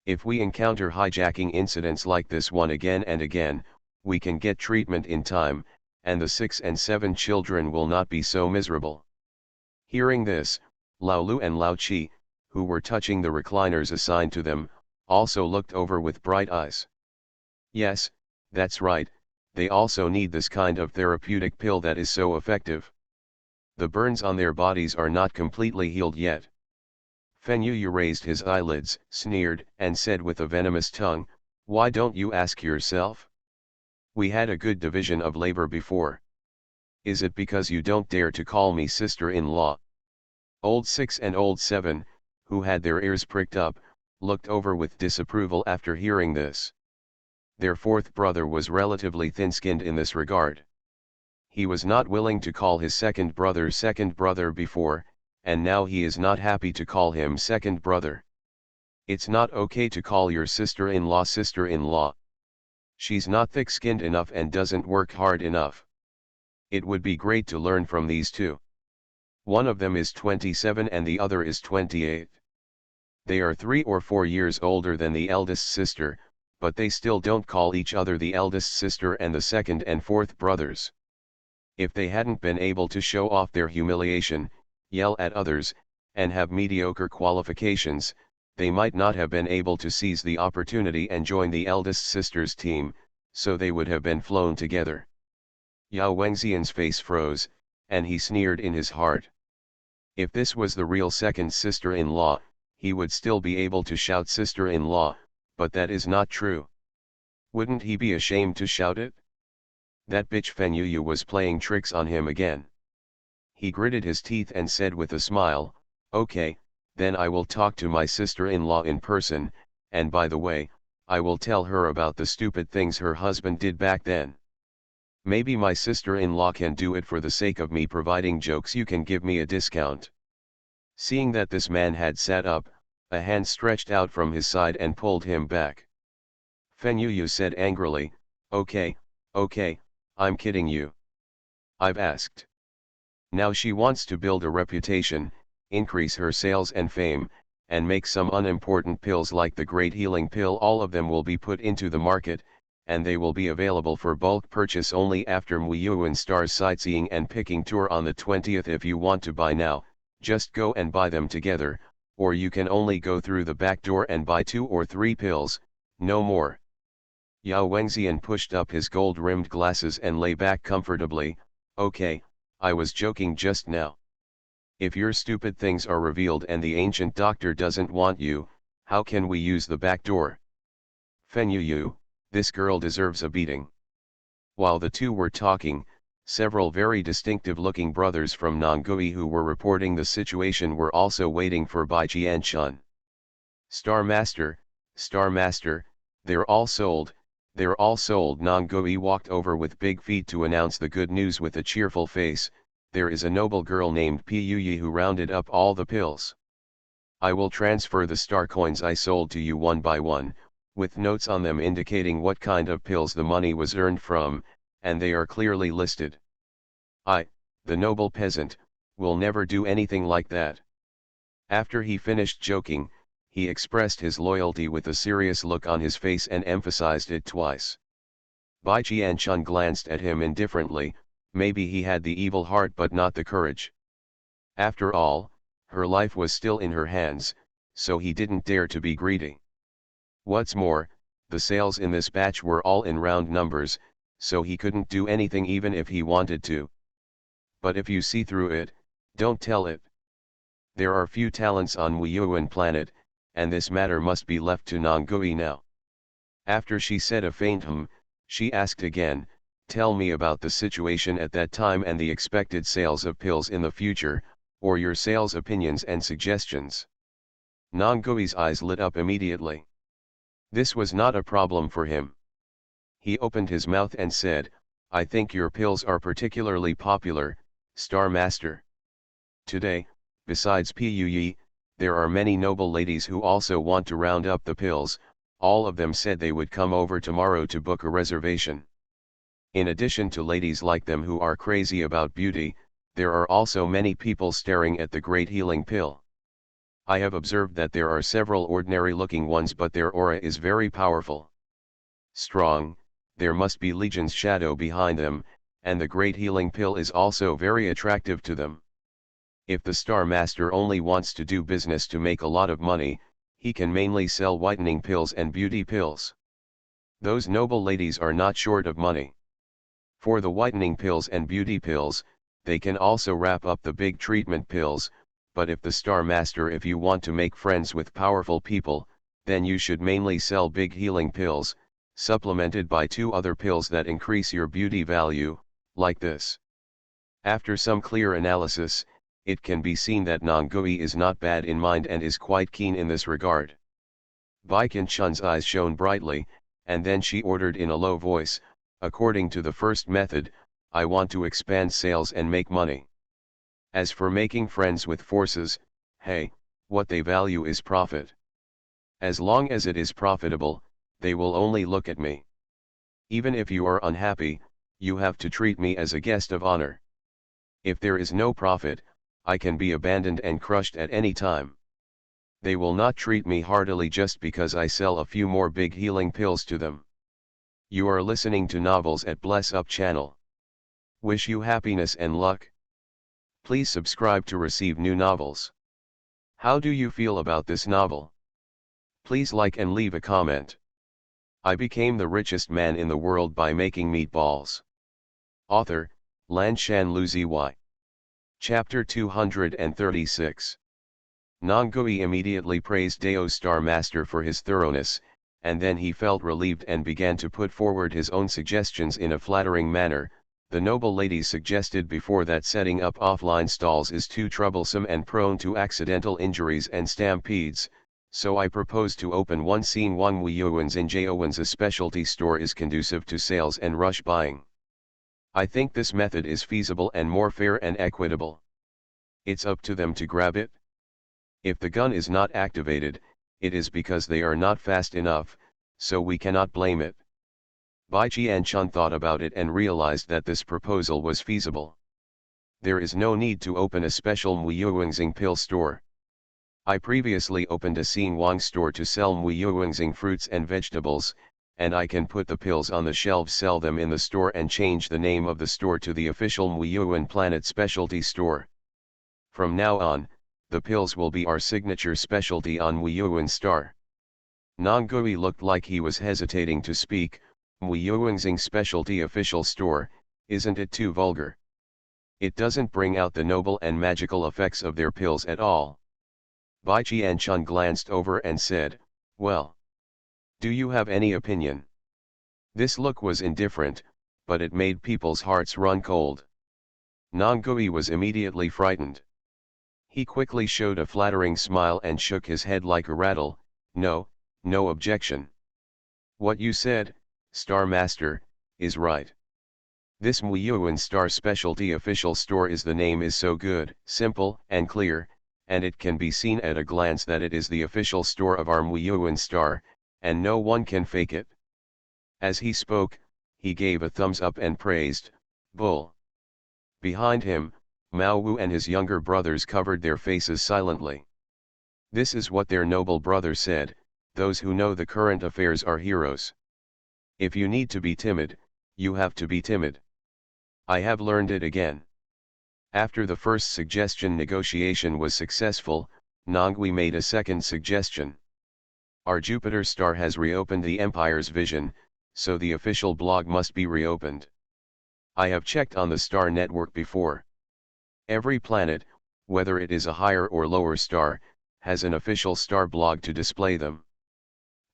[SPEAKER 1] If we encounter hijacking incidents like this one again and again, we can get treatment in time, and the 6 and 7 children will not be so miserable." Hearing this, Lao Lu and Lao Qi, who were touching the recliners assigned to them, also looked over with bright eyes. Yes, that's right, they also need this kind of therapeutic pill that is so effective. The burns on their bodies are not completely healed yet. Fen Yuyu raised his eyelids, sneered, and said with a venomous tongue, "Why don't you ask yourself? We had a good division of labor before. Is it because you don't dare to call me sister-in-law?" Old 6 and Old 7, who had their ears pricked up, looked over with disapproval after hearing this. Their 4th brother was relatively thin-skinned in this regard. He was not willing to call his second brother before, and now he is not happy to call him second brother. It's not okay to call your sister-in-law sister-in-law. She's not thick-skinned enough and doesn't work hard enough. It would be great to learn from these 2. One of them is 27 and the other is 28. They are 3 or 4 years older than the eldest sister, but they still don't call each other the eldest sister and the 2nd and 4th brothers. If they hadn't been able to show off their humiliation, yell at others, and have mediocre qualifications, they might not have been able to seize the opportunity and join the eldest sister's team, so they would have been flown together. Yao Wengxian's face froze, and he sneered in his heart. If this was the real second sister-in-law, he would still be able to shout sister-in-law, but that is not true. Wouldn't he be ashamed to shout it? That bitch Fen Yuyu was playing tricks on him again. He gritted his teeth and said with a smile, "Okay, then I will talk to my sister-in-law in person, and by the way, I will tell her about the stupid things her husband did back then. Maybe my sister-in-law can do it for the sake of me providing jokes. You can give me a discount." Seeing that this man had sat up, A hand stretched out from his side and pulled him back. Fen Yu said angrily, okay, I'm kidding you. I've asked. Now she wants to build a reputation, increase her sales and fame, and make some unimportant pills like the Great Healing Pill. All of them will be put into the market, and they will be available for bulk purchase only after Muyuan Star's sightseeing and picking tour on the 20th. If you want to buy now, just go and buy them together, or you can only go through the back door and buy 2 or 3 pills, no more. Yao Wengxian pushed up his gold-rimmed glasses and lay back comfortably. Okay, I was joking just now. If your stupid things are revealed and the ancient doctor doesn't want you, how can we use the back door? Fen Yu, this girl deserves a beating. While the two were talking, several very distinctive-looking brothers from Nongui who were reporting the situation were also waiting for Bai Qianchun. Star Master, they're all sold. Nongui walked over with big feet to announce the good news with a cheerful face. There is a noble girl named Puyi who rounded up all the pills. I will transfer the star coins I sold to you one by one, with notes on them indicating what kind of pills the money was earned from, and they are clearly listed. I, the noble peasant, will never do anything like that. After he finished joking, he expressed his loyalty with a serious look on his face and emphasized it twice. Bai Qianchun glanced at him indifferently. Maybe he had the evil heart but not the courage. After all, her life was still in her hands, so he didn't dare to be greedy. What's more, the sales in this batch were all in round numbers, so he couldn't do anything even if he wanted to. But if you see through it, don't tell it. There are few talents on Wuyuan planet, and this matter must be left to Nongui now. After she said a faint she asked again, tell me about the situation at that time and the expected sales of pills in the future, or your sales opinions and suggestions. Nongui's eyes lit up immediately. This was not a problem for him. He opened his mouth and said, I think your pills are particularly popular, Star Master. Today, besides Puyi, there are many noble ladies who also want to round up the pills. All of them said they would come over tomorrow to book a reservation. In addition to ladies like them who are crazy about beauty, there are also many people staring at the Great Healing Pill. I have observed that there are several ordinary-looking ones, but their aura is very powerful. Strong, there must be Legion's shadow behind them, and the Great Healing Pill is also very attractive to them. If the Star Master only wants to do business to make a lot of money, he can mainly sell whitening pills and beauty pills. Those noble ladies are not short of money. For the whitening pills and beauty pills, they can also wrap up the big treatment pills, but if you want to make friends with powerful people, then you should mainly sell big healing pills, supplemented by 2 other pills that increase your beauty value, like this. After some clear analysis, it can be seen that Nongui is not bad in mind and is quite keen in this regard. Bai Qianchun's eyes shone brightly, and then she ordered in a low voice, according to the first method, I want to expand sales and make money. As for making friends with forces, hey, what they value is profit. As long as it is profitable, they will only look at me. Even if you are unhappy, you have to treat me as a guest of honor. If there is no profit, I can be abandoned and crushed at any time. They will not treat me heartily just because I sell a few more big healing pills to them. You are listening to Novels at Bless Up channel. Wish you happiness and luck. Please subscribe to receive new novels. How do you feel about this novel? Please like and leave a comment. I became the richest man in the world by making meatballs. Author, Lanshan Luzi. Chapter 236. Nongui immediately praised Dao Star Master for his thoroughness, and then he felt relieved and began to put forward his own suggestions in a flattering manner. The noble ladies suggested before that setting up offline stalls is too troublesome and prone to accidental injuries and stampedes, so I propose to open one scene Wang Wuyuan's in Jaowen's. A specialty store is conducive to sales and rush buying. I think this method is feasible and more fair and equitable. It's up to them to grab it. If the gun is not activated, it is because they are not fast enough, so we cannot blame it. Bai Qianchun thought about it and realized that this proposal was feasible. There is no need to open a special Muyuwengxing pill store. I previously opened a Xin Wang store to sell Muyuwengxing fruits and vegetables, and I can put the pills on the shelves, sell them in the store, and change the name of the store to the official Muyuwen Planet Specialty Store. From now on, the pills will be our signature specialty on Muyuwen Star. Nongui looked like he was hesitating to speak. Muyuwengxing Specialty Official Store, isn't it too vulgar? It doesn't bring out the noble and magical effects of their pills at all. Bai Qianchun glanced over and said, well, do you have any opinion? This look was indifferent, but it made people's hearts run cold. Nongui was immediately frightened. He quickly showed a flattering smile and shook his head like a rattle. No objection. What you said, Star Master, is right. This Muyuwen Star Specialty Official Store the name is so good, simple, and clear, and it can be seen at a glance that it is the official store of our Muyuwen Star, and no one can fake it. As he spoke, he gave a thumbs up and praised, Bull. Behind him, Mao Wu and his younger brothers covered their faces silently. This is what their noble brother said, those who know the current affairs are heroes. If you need to be timid, you have to be timid. I have learned it again. After the first suggestion negotiation was successful, Nongui made a second suggestion. Our Jupiter star has reopened the Empire's vision, so the official blog must be reopened. I have checked on the star network before. Every planet, whether it is a higher or lower star, has an official star blog to display them.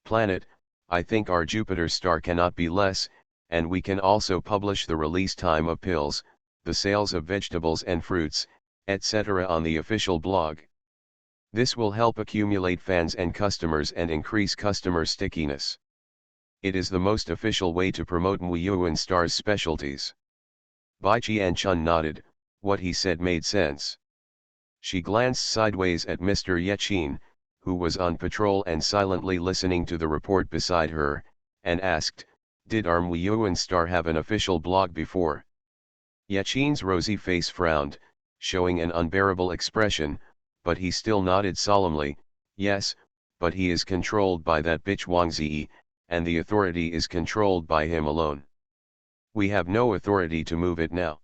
[SPEAKER 1] Planet, I think our Jupiter star cannot be less, and we can also publish the release time of pills, the sales of vegetables and fruits, etc. on the official blog. This will help accumulate fans and customers and increase customer stickiness. It is the most official way to promote Muyuwen Star's specialties. Bai Qianchun nodded. What he said made sense. She glanced sideways at Mr. Yechin, who was on patrol and silently listening to the report beside her, and asked, did our Muyuwen Star have an official blog before? Yechin's rosy face frowned, showing an unbearable expression, but he still nodded solemnly, yes, but he is controlled by that bitch Wang Ziyi, and the authority is controlled by him alone. We have no authority to move it now.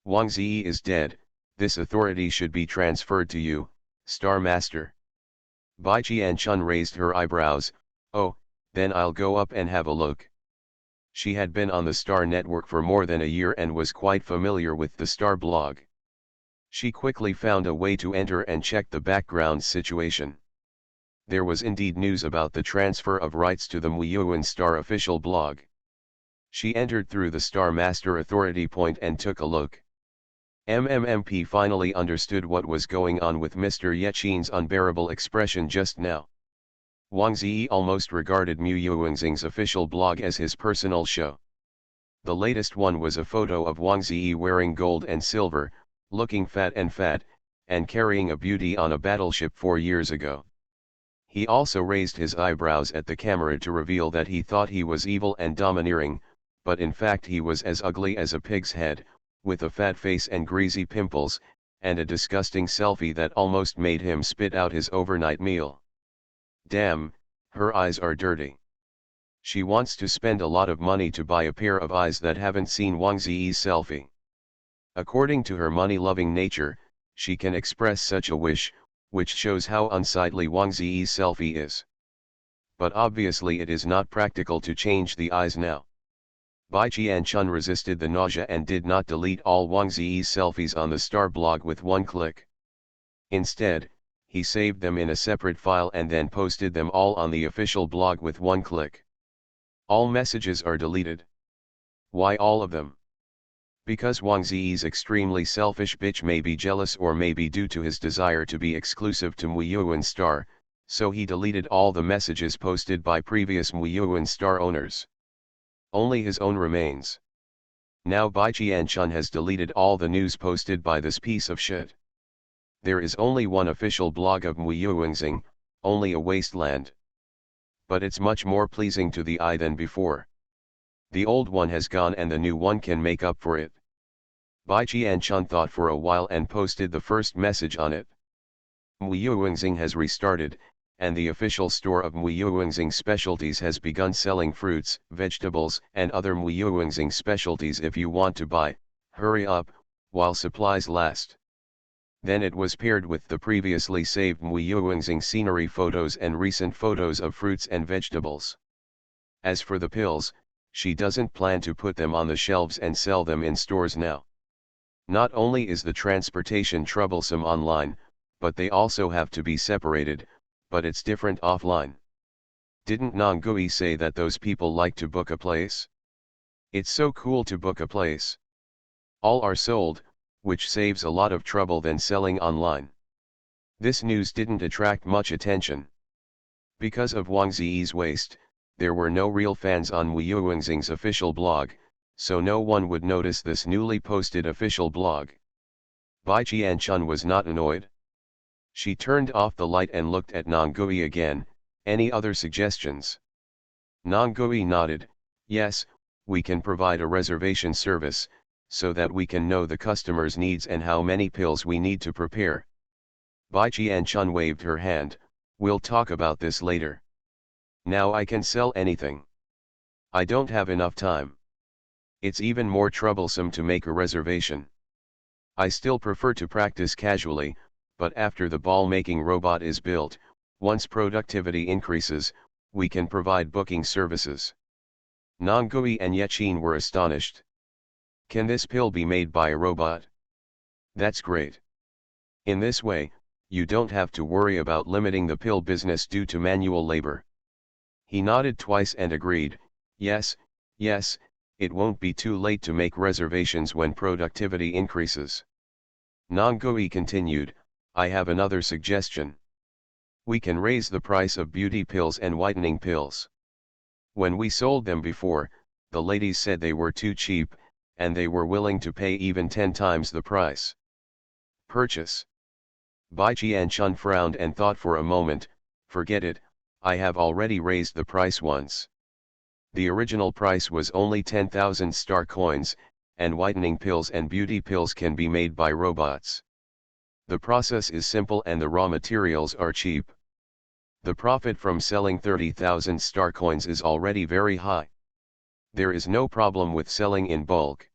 [SPEAKER 1] Wang Ziyi is dead, this authority should be transferred to you, Star Master. Bai Qianchun raised her eyebrows. Oh, then I'll go up and have a look. She had been on the Star Network for more than a year and was quite familiar with the Star blog. She quickly found a way to enter and check the background situation. There was indeed news about the transfer of rights to the Muyuwen Star official blog. She entered through the Star Master Authority point and took a look. MMMP finally understood what was going on with Mr. Yechin's unbearable expression just now. Wang Ziyi almost regarded Muyuwengxing's official blog as his personal show. The latest one was a photo of Wang Ziyi wearing gold and silver, looking fat, and carrying a beauty on a battleship 4 years ago. He also raised his eyebrows at the camera to reveal that he thought he was evil and domineering, but in fact he was as ugly as a pig's head, with a fat face and greasy pimples, and a disgusting selfie that almost made him spit out his overnight meal. Damn, her eyes are dirty. She wants to spend a lot of money to buy a pair of eyes that haven't seen Wang Ziyi's selfie. According to her money-loving nature, she can express such a wish, which shows how unsightly Wang Ziyi's selfie is. But obviously it is not practical to change the eyes now. Bai Qianchun resisted the nausea and did not delete all Wang Ziyi's selfies on the Star blog with one click. Instead, he saved them in a separate file and then posted them all on the official blog with one click. All messages are deleted. Why all of them? Because Wang Ziyi's extremely selfish bitch may be jealous or may be due to his desire to be exclusive to Muyuwen Star, so he deleted all the messages posted by previous Muyuwen Star owners. Only his own remains. Now Bai Qianchun has deleted all the news posted by this piece of shit. There is only one official blog of Muyuwingxing, only a wasteland. But it's much more pleasing to the eye than before. The old one has gone and the new one can make up for it. Bai Qianchun thought for a while and posted the first message on it. Muyuwingxing has restarted, and the official store of Muyuwingxing specialties has begun selling fruits, vegetables, and other Muyuwingxing specialties. If you want to buy, hurry up, while supplies last. Then it was paired with the previously saved Muyuwingxing scenery photos and recent photos of fruits and vegetables. As for the pills, she doesn't plan to put them on the shelves and sell them in stores now. Not only is the transportation troublesome online, but they also have to be separated, but it's different offline. Didn't Nongui say that those people like to book a place? It's so cool to book a place. All are sold, which saves a lot of trouble than selling online. This news didn't attract much attention. Because of Wang Ziyi's waste, there were no real fans on Muyuwingxing's official blog, so no one would notice this newly posted official blog. Bai Qianchun was not annoyed. She turned off the light and looked at Nongui again. Any other suggestions? Nongui nodded. Yes, we can provide a reservation service, so that we can know the customer's needs and how many pills we need to prepare. Bai Qianchun waved her hand. We'll talk about this later. Now I can sell anything. I don't have enough time. It's even more troublesome to make a reservation. I still prefer to practice casually, but after the ball-making robot is built, once productivity increases, we can provide booking services. Nongui and Yechin were astonished. Can this pill be made by a robot? That's great. In this way, you don't have to worry about limiting the pill business due to manual labor. He nodded twice and agreed, yes, yes, it won't be too late to make reservations when productivity increases. Nongui continued, I have another suggestion. We can raise the price of beauty pills and whitening pills. When we sold them before, the ladies said they were too cheap, and they were willing to pay even 10 times the price. Purchase. Bai Qianchun frowned and thought for a moment, forget it, I have already raised the price once. The original price was only 10,000 star coins, and whitening pills and beauty pills can be made by robots. The process is simple and the raw materials are cheap. The profit from selling 30,000 star coins is already very high. There is no problem with selling in bulk.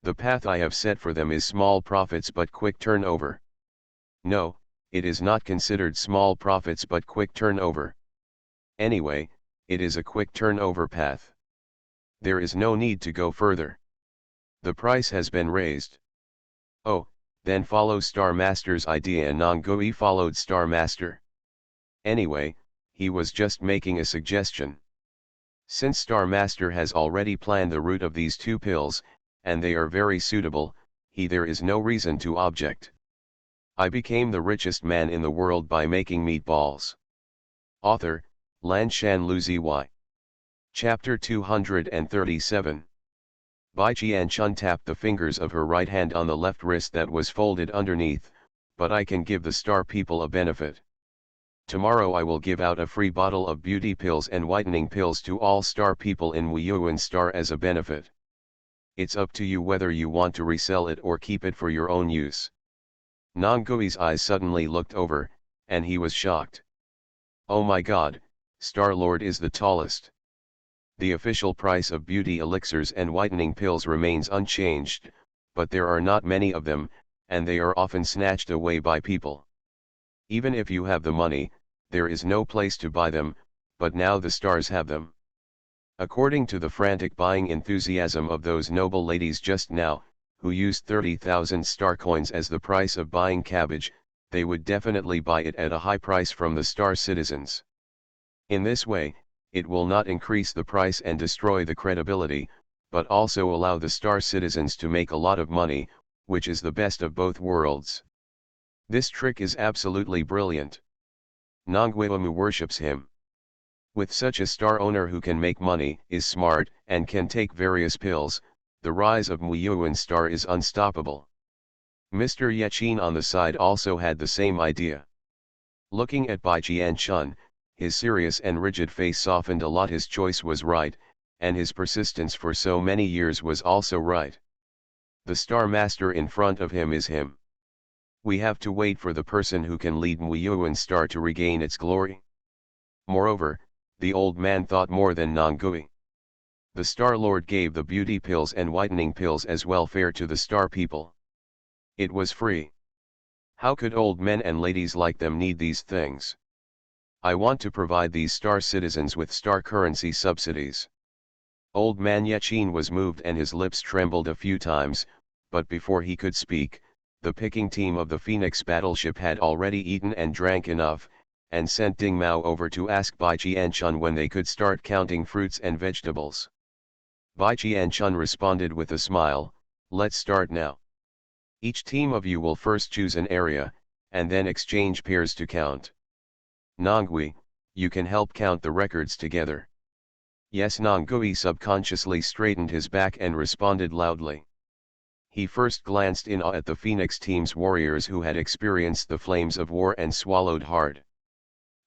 [SPEAKER 1] The path I have set for them is small profits but quick turnover. No, it is not considered small profits but quick turnover. Anyway, it is a quick turnover path. There is no need to go further. The price has been raised. Oh, then follow Star Master's idea, and Nongui followed Star Master. Anyway, he was just making a suggestion. Since Star Master has already planned the route of these two pills, and they are very suitable, there is no reason to object. I became the richest man in the world by making meatballs. Author, Lanshan Luzi. Chapter 237. Bai Qianchun tapped the fingers of her right hand on the left wrist that was folded underneath, but I can give the star people a benefit. Tomorrow I will give out a free bottle of beauty pills and whitening pills to all star people in Wuyuan Star as a benefit. It's up to you whether you want to resell it or keep it for your own use. Nongui's eyes suddenly looked over, and he was shocked. Oh my god, Star-Lord is the tallest. The official price of beauty elixirs and whitening pills remains unchanged, but there are not many of them, and they are often snatched away by people. Even if you have the money, there is no place to buy them, but now the stars have them. According to the frantic buying enthusiasm of those noble ladies just now, who used 30,000 star coins as the price of buying cabbage, they would definitely buy it at a high price from the star citizens. In this way, it will not increase the price and destroy the credibility, but also allow the star citizens to make a lot of money, which is the best of both worlds. This trick is absolutely brilliant. Nongguiamu worships him. With such a star owner who can make money, is smart, and can take various pills, the rise of Muyuan Star is unstoppable. Mr. Yechin on the side also had the same idea. Looking at Bai Chun, his serious and rigid face softened a lot. His choice was right, and his persistence for so many years was also right. The Star Master in front of him is him. We have to wait for the person who can lead Muyuan Star to regain its glory. Moreover, the old man thought more than Nongui. The Star Lord gave the beauty pills and whitening pills as welfare to the Star people. It was free. How could old men and ladies like them need these things? I want to provide these Star citizens with Star currency subsidies. Old man Yechin was moved and his lips trembled a few times, but before he could speak, the picking team of the Phoenix battleship had already eaten and drank enough, and sent Ding Mao over to ask Bai Chun when they could start counting fruits and vegetables. Bai Chun responded with a smile, "Let's start now. Each team of you will first choose an area, and then exchange pairs to count. Nongui, you can help count the records together." Yes, Nongui subconsciously straightened his back and responded loudly. He first glanced in awe at the Phoenix team's warriors who had experienced the flames of war and swallowed hard.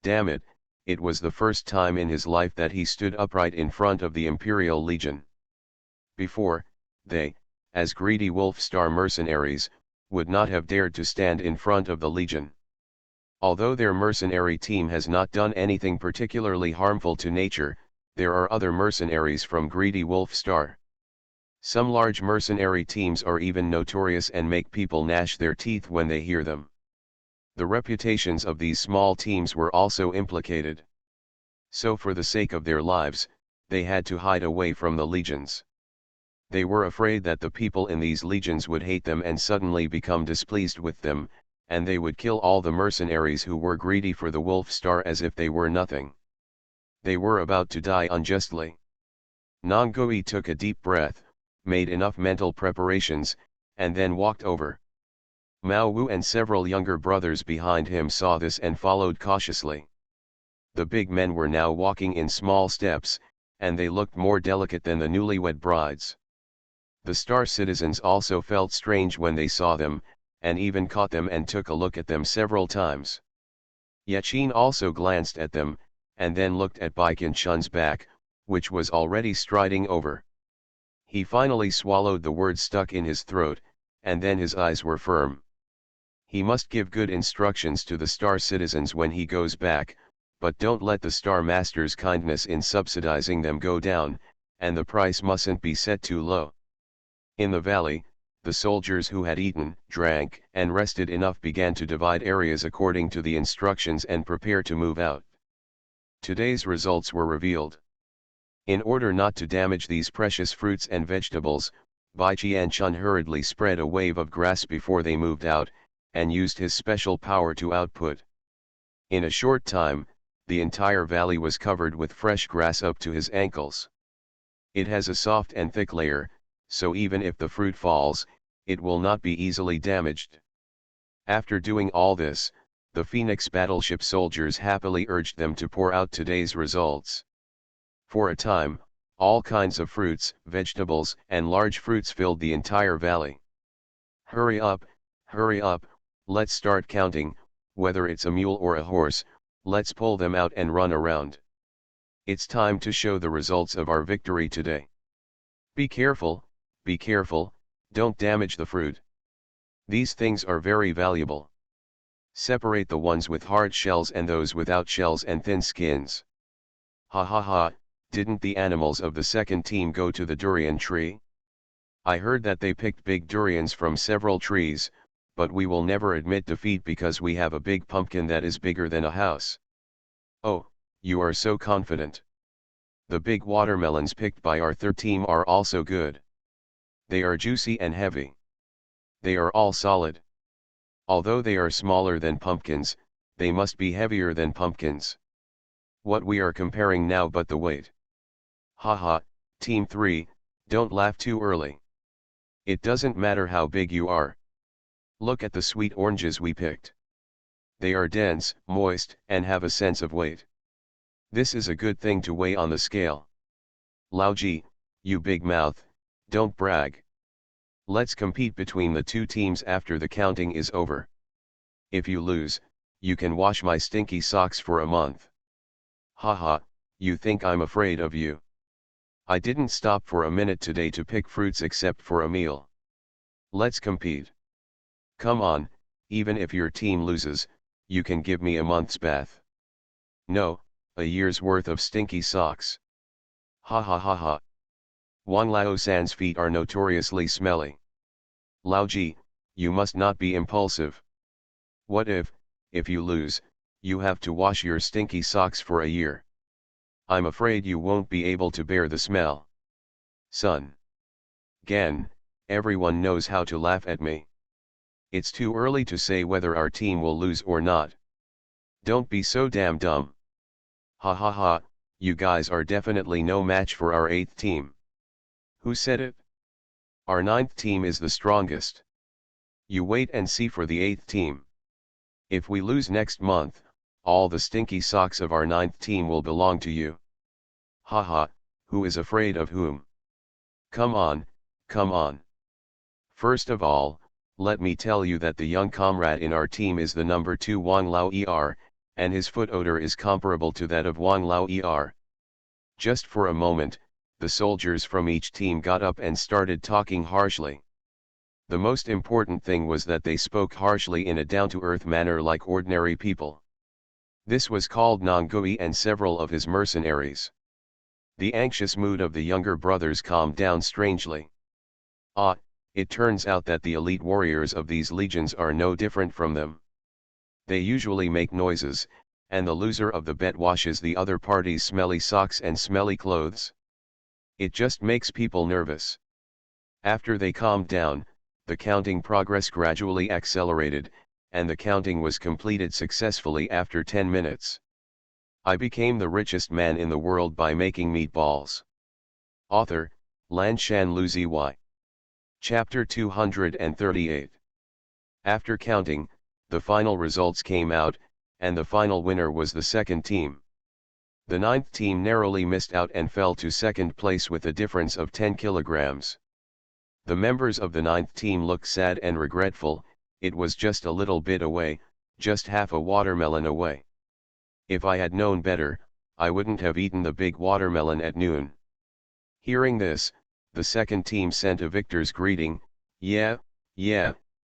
[SPEAKER 1] Damn it, it was the first time in his life that he stood upright in front of the Imperial Legion. Before, they, as greedy Wolf Star mercenaries, would not have dared to stand in front of the Legion. Although their mercenary team has not done anything particularly harmful to nature, there are other mercenaries from greedy Wolf Star. Some large mercenary teams are even notorious and make people gnash their teeth when they hear them. The reputations of these small teams were also implicated. So for the sake of their lives, they had to hide away from the legions. They were afraid that the people in these legions would hate them and suddenly become displeased with them, and they would kill all the mercenaries who were greedy for the Wolf Star as if they were nothing. They were about to die unjustly. Nongui took a deep breath, made enough mental preparations, and then walked over. Mao Wu and several younger brothers behind him saw this and followed cautiously. The big men were now walking in small steps, and they looked more delicate than the newlywed brides. The Star citizens also felt strange when they saw them, and even caught them and took a look at them several times. Yechin also glanced at them, and then looked at Bai Chun's back, which was already striding over. He finally swallowed the words stuck in his throat, and then his eyes were firm. He must give good instructions to the Star citizens when he goes back, but don't let the Star Master's kindness in subsidizing them go down, and the price mustn't be set too low. In the valley, the soldiers who had eaten, drank, and rested enough began to divide areas according to the instructions and prepare to move out. Today's results were revealed. In order not to damage these precious fruits and vegetables, Bai Chun hurriedly spread a wave of grass before they moved out, and used his special power to output. In a short time, the entire valley was covered with fresh grass up to his ankles. It has a soft and thick layer, so even if the fruit falls, it will not be easily damaged. After doing all this, the Phoenix battleship soldiers happily urged them to pour out today's results. For a time, all kinds of fruits, vegetables, and large fruits filled the entire valley. Hurry up, let's start counting, whether it's a mule or a horse, let's pull them out and run around. It's time to show the results of our victory today. Be careful, don't damage the fruit. These things are very valuable. Separate the ones with hard shells and those without shells and thin skins. Ha ha ha. Didn't the animals of the second team go to the durian tree? I heard that they picked big durians from several trees, but we will never admit defeat because we have a big pumpkin that is bigger than a house. Oh, you are so confident. The big watermelons picked by our third team are also good. They are juicy and heavy. They are all solid. Although they are smaller than pumpkins, they must be heavier than pumpkins. What we are comparing now but the weight. Haha, Team 3, don't laugh too early. It doesn't matter how big you are. Look at the sweet oranges we picked. They are dense, moist, and have a sense of weight. This is a good thing to weigh on the scale. Laoji, you big mouth, don't brag. Let's compete between the two teams after the counting is over. If you lose, you can wash my stinky socks for a month. Haha, you think I'm afraid of you? I didn't stop for a minute today to pick fruits except for a meal. Let's compete. Come on, even if your team loses, you can give me a month's bath. No, a year's worth of stinky socks. Ha ha ha ha. Wang Lao-san's feet are notoriously smelly. Lao-ji, you must not be impulsive. What if you lose, you have to wash your stinky socks for a year? I'm afraid you won't be able to bear the smell. Son. Gan, everyone knows how to laugh at me. It's too early to say whether our team will lose or not. Don't be so damn dumb. Ha ha ha, you guys are definitely no match for our 8th team. Who said it? Our 9th team is the strongest. You wait and see for the 8th team. If we lose next month, all the stinky socks of our 9th team will belong to you. Haha, who is afraid of whom? Come on, come on. First of all, let me tell you that the young comrade in our team is the number 2 Wang Lao Er, and his foot odor is comparable to that of Wang Lao Er. Just for a moment, the soldiers from each team got up and started talking harshly. The most important thing was that they spoke harshly in a down-to-earth manner like ordinary people. This was called Nongui and several of his mercenaries. The anxious mood of the younger brothers calmed down strangely. Ah, it turns out that the elite warriors of these legions are no different from them. They usually make noises, and the loser of the bet washes the other party's smelly socks and smelly clothes. It just makes people nervous. After they calmed down, the counting progress gradually accelerated, and the counting was completed successfully after 10 minutes. I became the richest man in the world by making meatballs. Author, Lanshan Luzi. Chapter 238. After counting, the final results came out, and the final winner was the 2nd team. The 9th team narrowly missed out and fell to 2nd place with a difference of 10 kilograms. The members of the 9th team looked sad and regretful. It was just a little bit away, just half a watermelon away. If I had known better, I wouldn't have eaten the big watermelon at noon. Hearing this, the 2nd team sent a victor's greeting. Yeah,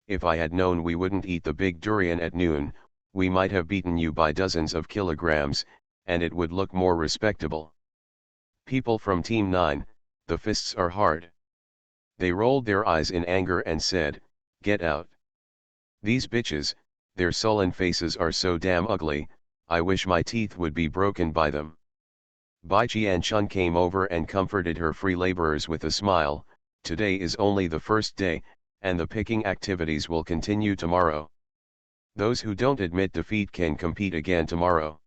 [SPEAKER 1] if I had known we wouldn't eat the big durian at noon, we might have beaten you by dozens of kilograms, and it would look more respectable. People from Team 9, the fists are hard. They rolled their eyes in anger and said, "Get out. These bitches, their sullen faces are so damn ugly, I wish my teeth would be broken by them." Bai Qianchun came over and comforted her free laborers with a smile. Today is only the first day, and the picking activities will continue tomorrow. Those who don't admit defeat can compete again tomorrow.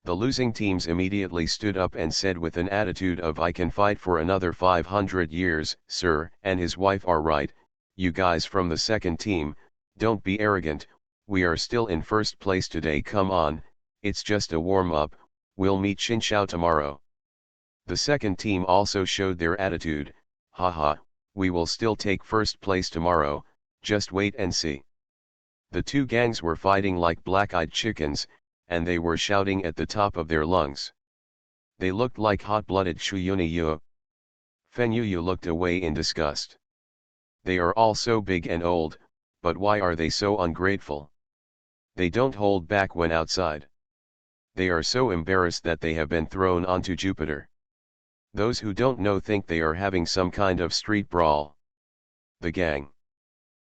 [SPEAKER 1] The losing teams immediately stood up and said with an attitude of "I can fight for another 500 years, sir," and his wife are right. You guys from the 2nd team, don't be arrogant, we are still in 1st place today, come on, it's just a warm-up, we'll meet Xinxiao tomorrow. The 2nd team also showed their attitude, haha, we will still take 1st place tomorrow, just wait and see. The two gangs were fighting like black-eyed chickens, and they were shouting at the top of their lungs. They looked like hot-blooded Shuyuniyu. Fen Yuyu looked away in disgust. They are all so big and old, but why are they so ungrateful? They don't hold back when outside. They are so embarrassed that they have been thrown onto Jupiter. Those who don't know think they are having some kind of street brawl. The gang.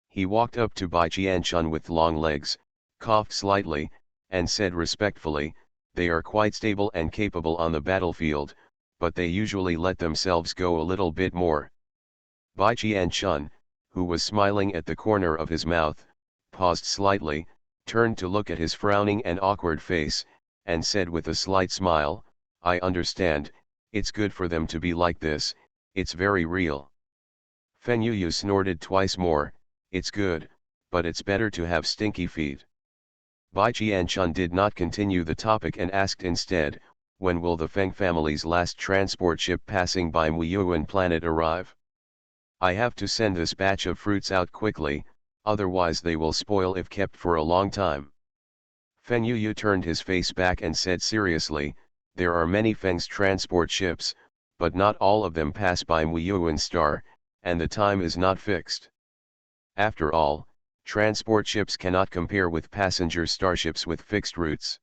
[SPEAKER 1] He walked up to Bai Qianchun with long legs, coughed slightly, and said respectfully, "They are quite stable and capable on the battlefield, but they usually let themselves go a little bit more." Bai Qianchun, who was smiling at the corner of his mouth, paused slightly, turned to look at his frowning and awkward face, and said with a slight smile, "I understand, it's good for them to be like this, it's very real." Fen Yuyu snorted twice more, "It's good, but it's better to have stinky feet." Bai Qianchun did not continue the topic and asked instead, "When will the Feng family's last transport ship passing by Muyuan planet arrive?" I have to send this batch of fruits out quickly, otherwise they will spoil if kept for a long time. Feng Yuyu turned his face back and said seriously, there are many Feng's transport ships, but not all of them pass by Muyuan Star, and the time is not fixed. After all, transport ships cannot compare with passenger starships with fixed routes.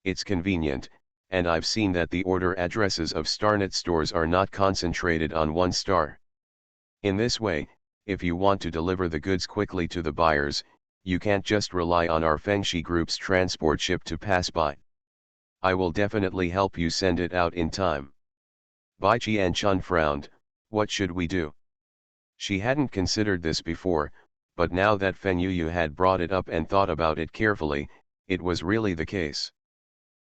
[SPEAKER 1] It's convenient, and I've seen that the order addresses of Starnet stores are not concentrated on one star. In this way, if you want to deliver the goods quickly to the buyers, you can't just rely on our Fengshi Group's transport ship to pass by. I will definitely help you send it out in time. Bai Qianchun frowned, what should we do? She hadn't considered this before, but now that Feng Yuyu had brought it up and thought about it carefully, it was really the case.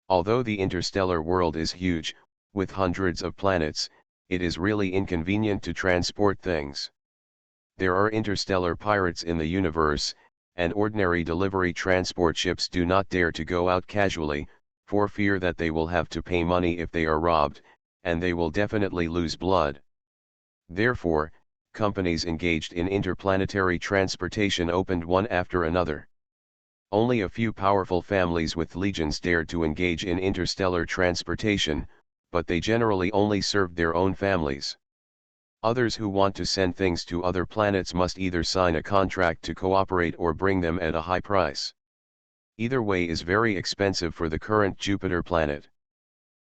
[SPEAKER 1] Although the interstellar world is huge, with hundreds of planets, it is really inconvenient to transport things. There are interstellar pirates in the universe, and ordinary delivery transport ships do not dare to go out casually, for fear that they will have to pay money if they are robbed, and they will definitely lose blood. Therefore, companies engaged in interplanetary transportation opened one after another. Only a few powerful families with legions dared to engage in interstellar transportation, but they generally only served their own families. Others who want to send things to other planets must either sign a contract to cooperate or bring them at a high price. Either way is very expensive for the current Jupiter planet.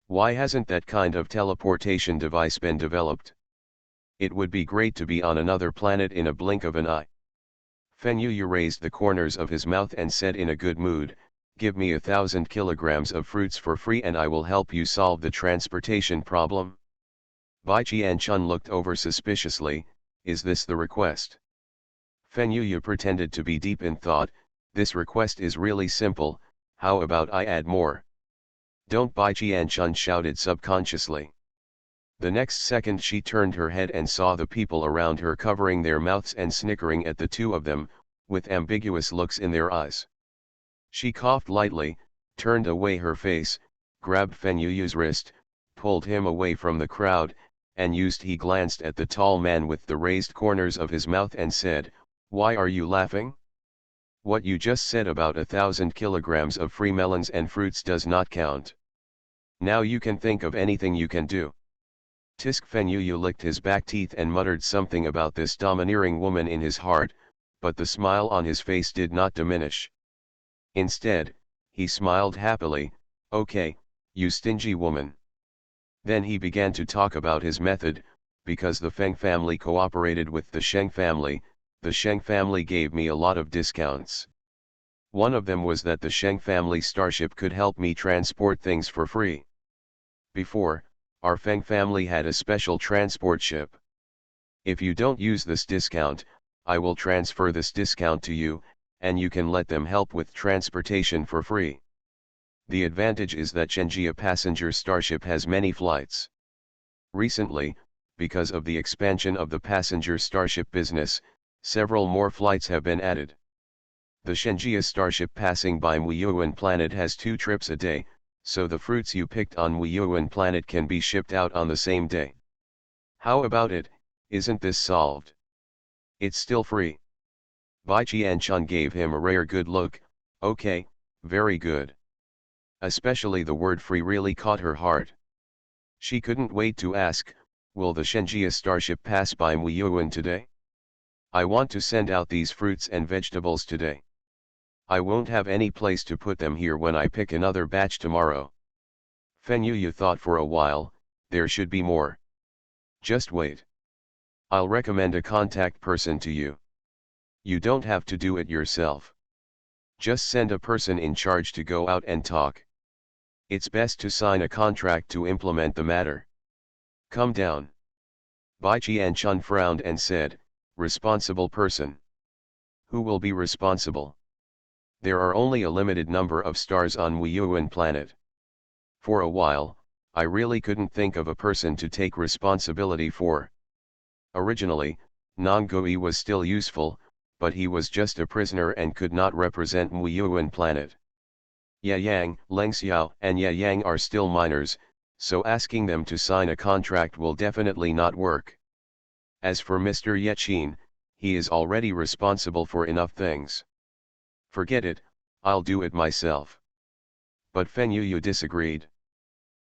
[SPEAKER 1] Why hasn't that kind of teleportation device been developed? It would be great to be on another planet in a blink of an eye. Feng Yuyu raised the corners of his mouth and said in a good mood, give me 1,000 kilograms of fruits for free and I will help you solve the transportation problem. Bai Qianchun looked over suspiciously, is this the request? Feng Yuyu pretended to be deep in thought, this request is really simple, how about I add more? Don't, Bai Qianchun shouted subconsciously. The next second she turned her head and saw the people around her covering their mouths and snickering at the two of them, with ambiguous looks in their eyes. She coughed lightly, turned away her face, grabbed Feng Yuyu's wrist, pulled him away from the crowd, and he glanced at the tall man with the raised corners of his mouth and said, why are you laughing? What you just said about 1,000 kilograms of free melons and fruits does not count. Now you can think of anything you can do. Tisk Feng Yuyu licked his back teeth and muttered something about this domineering woman in his heart, but the smile on his face did not diminish. Instead, he smiled happily, okay, you stingy woman. Then he began to talk about his method, because the Feng family cooperated with the Sheng family, the Sheng family gave me a lot of discounts. One of them was that the Sheng family starship could help me transport things for free. Before, our Feng family had a special transport ship. If you don't use this discount, I will transfer this discount to you, and you can let them help with transportation for free. The advantage is that Shenjia passenger starship has many flights. Recently, because of the expansion of the passenger starship business, several more flights have been added. The Shenjia starship passing by Muyuan planet has 2 trips a day, so the fruits you picked on Muyuan planet can be shipped out on the same day. How about it, isn't this solved? It's still free. Bai Qianchun gave him a rare good look, okay, very good. Especially the word free really caught her heart. She couldn't wait to ask, will the Shenjia starship pass by Muyuan today? I want to send out these fruits and vegetables today. I won't have any place to put them here when I pick another batch tomorrow. Feng Yuyu thought for a while, there should be more. Just wait. I'll recommend a contact person to you. You don't have to do it yourself. Just send a person in charge to go out and talk. It's best to sign a contract to implement the matter. Come down. Bai Qianchun frowned and said, responsible person. Who will be responsible? There are only a limited number of stars on Muyuan planet. For a while, I really couldn't think of a person to take responsibility for. Originally, Nongui was still useful, but he was just a prisoner and could not represent Muyuan planet. Ye Yang, Leng Xiao and Ye Yang are still minors, so asking them to sign a contract will definitely not work. As for Mr. Yechin, he is already responsible for enough things. Forget it, I'll do it myself. But Feng Yuyu disagreed.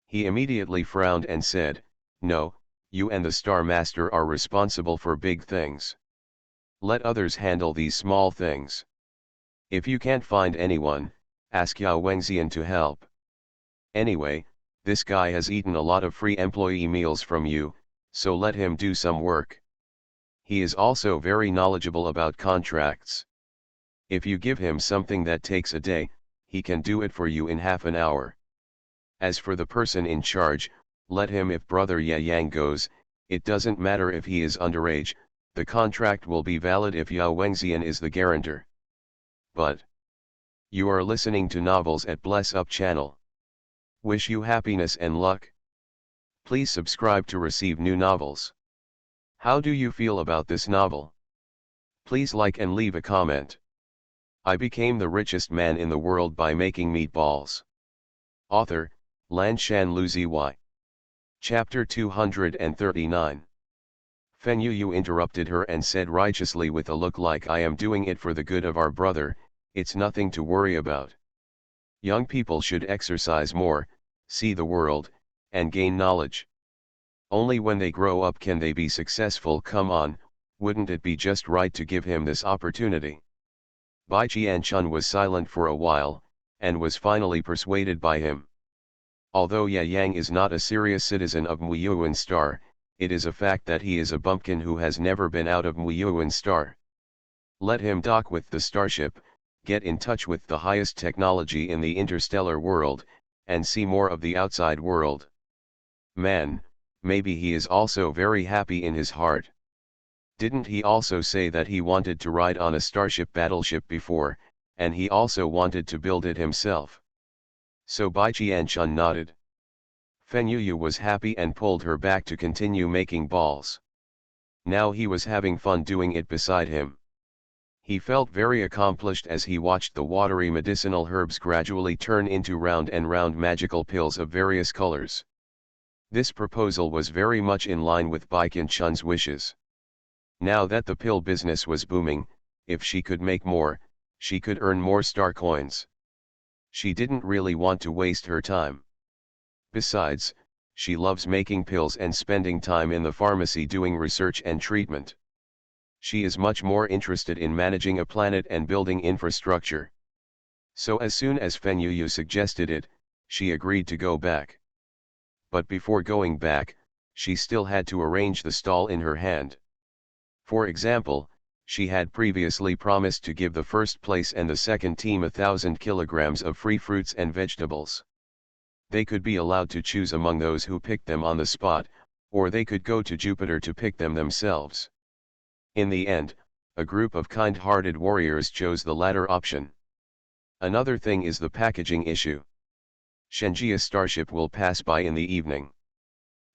[SPEAKER 1] He immediately frowned and said, no, you and the Star Master are responsible for big things. Let others handle these small things. If you can't find anyone, ask Yao Wengxian to help. Anyway, this guy has eaten a lot of free employee meals from you, so let him do some work. He is also very knowledgeable about contracts. If you give him something that takes a day, he can do it for you in half an hour. As for the person in charge, let him. If brother Ye Yang goes, it doesn't matter if he is underage, the contract will be valid if Yao Wengxian is the guarantor. But you are listening to novels at Bless Up channel. Wish you happiness and luck. Please subscribe to receive new novels. How do you feel about this novel? Please like and leave a comment. I became the richest man in the world by making meatballs. Author, Lanshan Luziy. Chapter 239. Feng Yuyu interrupted her and said righteously with a look like, I am doing it for the good of our brother, it's nothing to worry about. Young people should exercise more, see the world, and gain knowledge. Only when they grow up can they be successful. Come on, wouldn't it be just right to give him this opportunity? Bai Qianchun was silent for a while, and was finally persuaded by him. Although Ye Yang is not a serious citizen of Muyuan Star, it is a fact that he is a bumpkin who has never been out of Muyuan Star. Let him dock with the starship, get in touch with the highest technology in the interstellar world, and see more of the outside world. Man, maybe he is also very happy in his heart. Didn't he also say that he wanted to ride on a starship battleship before, and he also wanted to build it himself? So Bai Qianchun nodded. Feng Yuyu was happy and pulled her back to continue making balls. Now he was having fun doing it beside him. He felt very accomplished as he watched the watery medicinal herbs gradually turn into round and round magical pills of various colors. This proposal was very much in line with Bai Qianchun's wishes. Now that the pill business was booming, if she could make more, she could earn more star coins. She didn't really want to waste her time. Besides, she loves making pills and spending time in the pharmacy doing research and treatment. She is much more interested in managing a planet and building infrastructure. So as soon as Feng Yuyu suggested it, she agreed to go back. But before going back, she still had to arrange the stall in her hand. For example, she had previously promised to give the first place and the second team 1,000 kilograms of free fruits and vegetables. They could be allowed to choose among those who picked them on the spot, or they could go to Jupiter to pick them themselves. In the end, a group of kind-hearted warriors chose the latter option. Another thing is the packaging issue. Shenjia starship will pass by in the evening.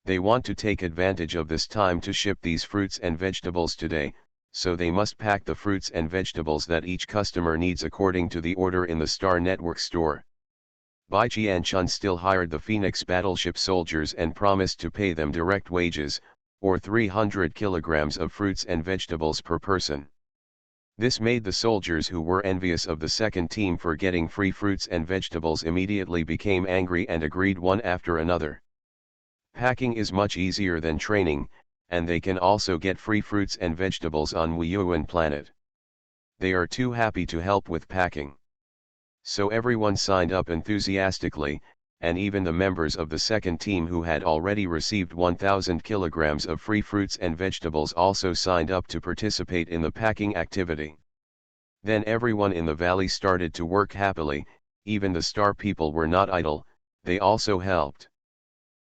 [SPEAKER 1] They want to take advantage of this time to ship these fruits and vegetables today, so they must pack the fruits and vegetables that each customer needs according to the order in the Star Network store. Bai Qianchun still hired the Phoenix battleship soldiers and promised to pay them direct wages, or 300 kilograms of fruits and vegetables per person. This made the soldiers who were envious of the second team for getting free fruits and vegetables immediately became angry and agreed one after another. Packing is much easier than training, and they can also get free fruits and vegetables on Wuyuan planet. They are too happy to help with packing. So everyone signed up enthusiastically, and even the members of the second team who had already received 1,000 kilograms of free fruits and vegetables also signed up to participate in the packing activity. Then everyone in the valley started to work happily, even the star people were not idle, they also helped.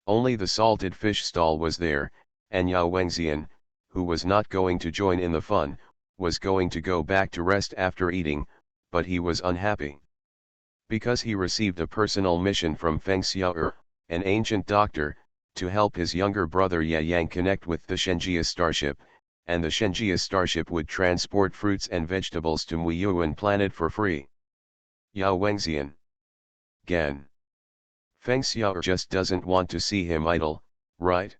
[SPEAKER 1] Only the salted fish stall was there, and Yao Wengxian, who was not going to join in the fun, was going to go back to rest after eating, but he was unhappy. Because he received a personal mission from Feng Xiao'er, an ancient doctor, to help his younger brother Ye Yang connect with the Shenjia starship, and the Shenjia starship would transport fruits and vegetables to Muyuan planet for free. Yao Wengxian. Gan. Feng Xiao'er just doesn't want to see him idle, right?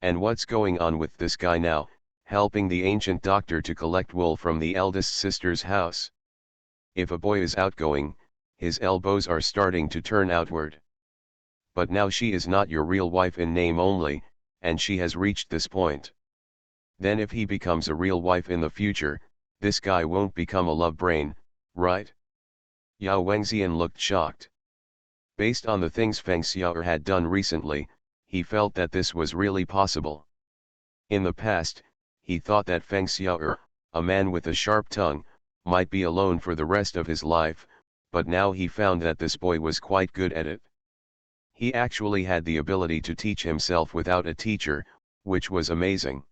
[SPEAKER 1] And what's going on with this guy now? helping the ancient doctor to collect wool from the eldest sister's house. If a boy is outgoing, his elbows are starting to turn outward. But now she is not your real wife in name only, and she has reached this point. Then if he becomes a real wife in the future, this guy won't become a love brain, right? Yao Wengxian looked shocked. Based on the things Feng Xiao'er had done recently, he felt that this was really possible. In the past, he thought that Feng Xiao'er, a man with a sharp tongue, might be alone for the rest of his life, but now he found that this boy was quite good at it. He actually had the ability to teach himself without a teacher, which was amazing.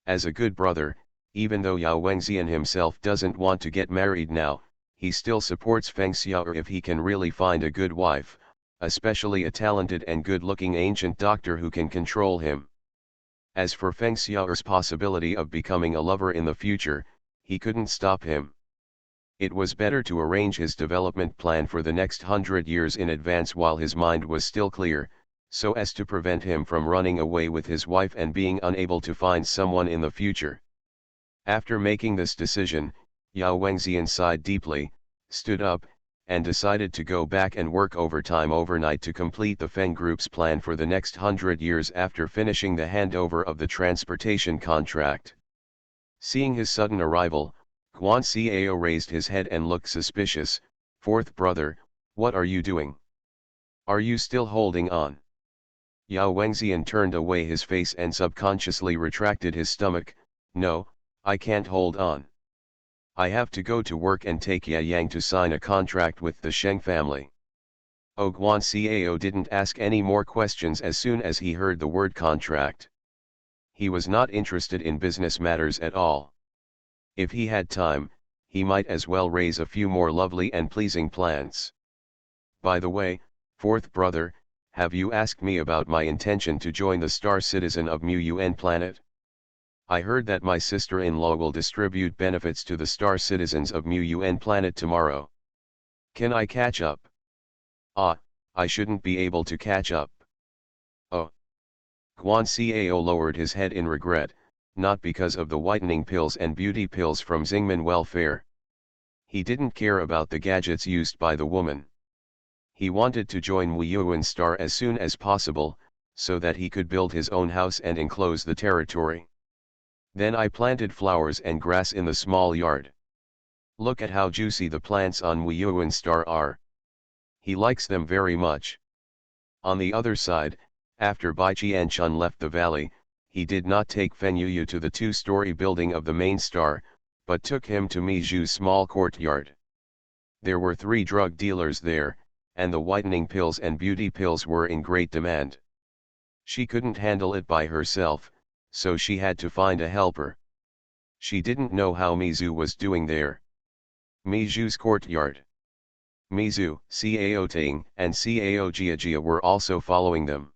[SPEAKER 1] As a good brother, even though Yao Wengxian himself doesn't want to get married now, he still supports Feng Xiao'er if he can really find a good wife, especially a talented and good-looking ancient doctor who can control him. As for Feng Xiao'er's possibility of becoming a lover in the future, he couldn't stop him. It was better to arrange his development plan for the next 100 years in advance while his mind was still clear, so as to prevent him from running away with his wife and being unable to find someone in the future. After making this decision, Yao Wengxian sighed deeply, stood up, and decided to go back and work overtime overnight to complete the Feng Group's plan for the next 100 years after finishing the handover of the transportation contract. Seeing his sudden arrival, Guan Xiao raised his head and looked suspicious. "Fourth brother, what are you doing? Are you still holding on?" Yao Wengxian turned away his face and subconsciously retracted his stomach. "No, I can't hold on. I have to go to work and take Ya Yang to sign a contract with the Sheng family." Oh, Guan Xiao didn't ask any more questions as soon as he heard the word contract. He was not interested in business matters at all. If he had time, he might as well raise a few more lovely and pleasing plants. "By the way, fourth brother, have you asked me about my intention to join the star citizen of Mu Yuan planet? I heard that my sister-in-law will distribute benefits to the star citizens of Mu Yuan planet tomorrow. Can I catch up?" "Ah, I shouldn't be able to catch up." "Oh." Guan Xiao lowered his head in regret, not because of the whitening pills and beauty pills from Xingmen welfare. He didn't care about the gadgets used by the woman. He wanted to join Mu Yuan Star as soon as possible, so that he could build his own house and enclose the territory. Then I planted flowers and grass in the small yard. Look at how juicy the plants on Mu Yuan Star are. He likes them very much. On the other side, after Bai Qianchun left the valley, he did not take Feng Yuyu to the two-story building of the main star, but took him to Mi Zhu's small courtyard. There were 3 drug dealers there, and the whitening pills and beauty pills were in great demand. She couldn't handle it by herself, so she had to find a helper. She didn't know how Mi Zhu was doing there. Mi Zhu's courtyard. Mi Zhu, Cao Ting, and Cao Jiajia were also following them.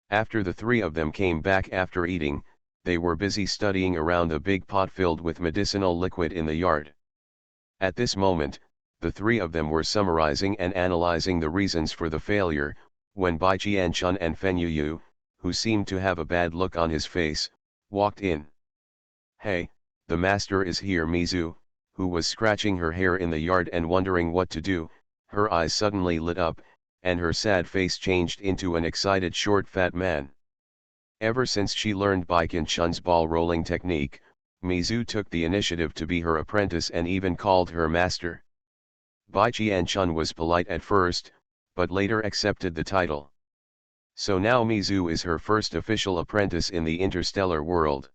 [SPEAKER 1] After the 3 of them came back after eating, they were busy studying around a big pot filled with medicinal liquid in the yard. At this moment, the 3 of them were summarizing and analyzing the reasons for the failure, when Bai Qianchun and Feng Yuyu, who seemed to have a bad look on his face, walked in. "Hey, the master is here." Mi Zhu, who was scratching her hair in the yard and wondering what to do, her eyes suddenly lit up, and her sad face changed into an excited short fat man. Ever since she learned Bai Qianchun's ball rolling technique, Mi Zhu took the initiative to be her apprentice and even called her master. Bai Qianchun was polite at first, but later accepted the title. So now Mi Zhu is her first official apprentice in the interstellar world.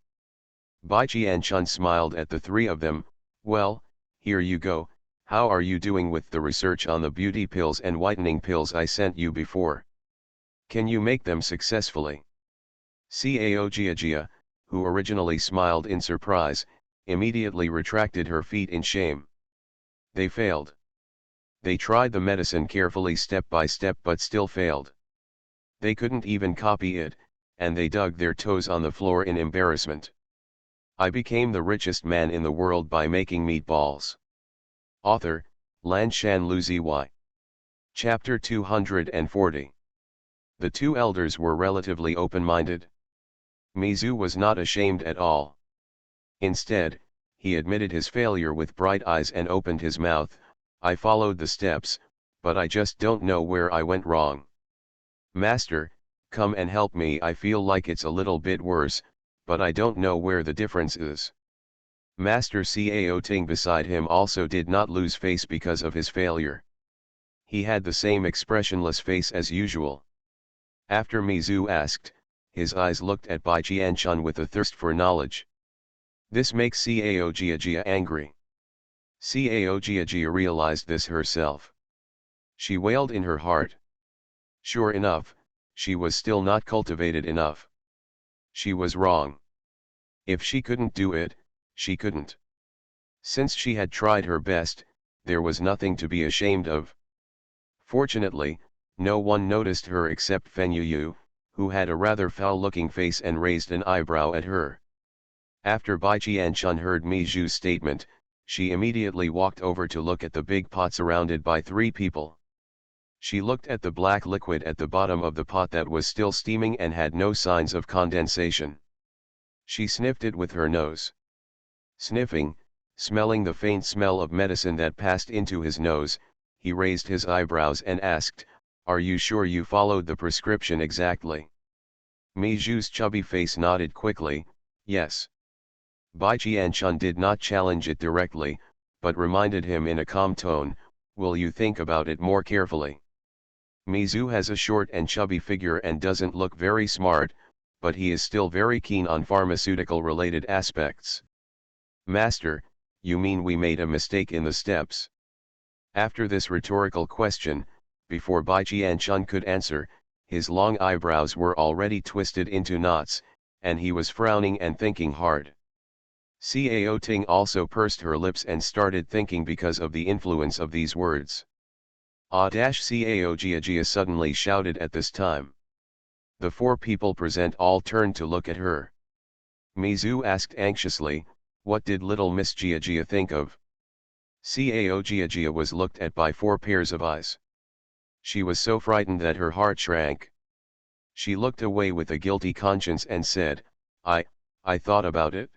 [SPEAKER 1] Bai Qianchun smiled at the 3 of them. "Well, here you go. How are you doing with the research on the beauty pills and whitening pills I sent you before? Can you make them successfully?" Cao Jiajia, who originally smiled in surprise, immediately retracted her feet in shame. "They failed. They tried the medicine carefully step by step but still failed. They couldn't even copy it, and they dug their toes on the floor in embarrassment. I became the richest man in the world by making meatballs." Author, Lanshan Luzi. Chapter 240. The 2 elders were relatively open-minded. Mi Zhu was not ashamed at all. Instead, he admitted his failure with bright eyes and opened his mouth. I followed the steps, but I just don't know where I went wrong. Master, come and help me. I feel like it's a little bit worse, but I don't know where the difference is. Master Cao Ting beside him also did not lose face because of his failure. He had the same expressionless face as usual. After Mizu asked, his eyes looked at Bai Qianchun with a thirst for knowledge. This makes Cao Jiajia angry. Cao Jiajia realized this herself. She wailed in her heart. Sure enough, she was still not cultivated enough. She was wrong. If she couldn't do it, she couldn't. Since she had tried her best, there was nothing to be ashamed of. Fortunately, no one noticed her except Feng Yu, who had a rather foul-looking face and raised an eyebrow at her. After Bai Qianchun heard Mi Zhu's statement, she immediately walked over to look at the big pot surrounded by 3 people. She looked at the black liquid at the bottom of the pot that was still steaming and had no signs of condensation. She sniffed it with her nose. Sniffing, smelling the faint smell of medicine that passed into his nose, he raised his eyebrows and asked, "Are you sure you followed the prescription exactly?" Mi Zhu's chubby face nodded quickly, "Yes." Bai Qianchun did not challenge it directly, but reminded him in a calm tone, "Will you think about it more carefully? Mizu has a short and chubby figure and doesn't look very smart, but he is still very keen on pharmaceutical-related aspects." "Master, you mean we made a mistake in the steps?" After this rhetorical question, before Bai Qianchun could answer, his long eyebrows were already twisted into knots, and he was frowning and thinking hard. Cao Ting also pursed her lips and started thinking because of the influence of these words. "Ah!" Cao Jiajia suddenly shouted at this time. The 4 people present all turned to look at her. Mizu asked anxiously, "What did little Miss Jiajia think of?" Cao Jiajia was looked at by 4 pairs of eyes. She was so frightened that her heart shrank. She looked away with a guilty conscience and said, I thought about it.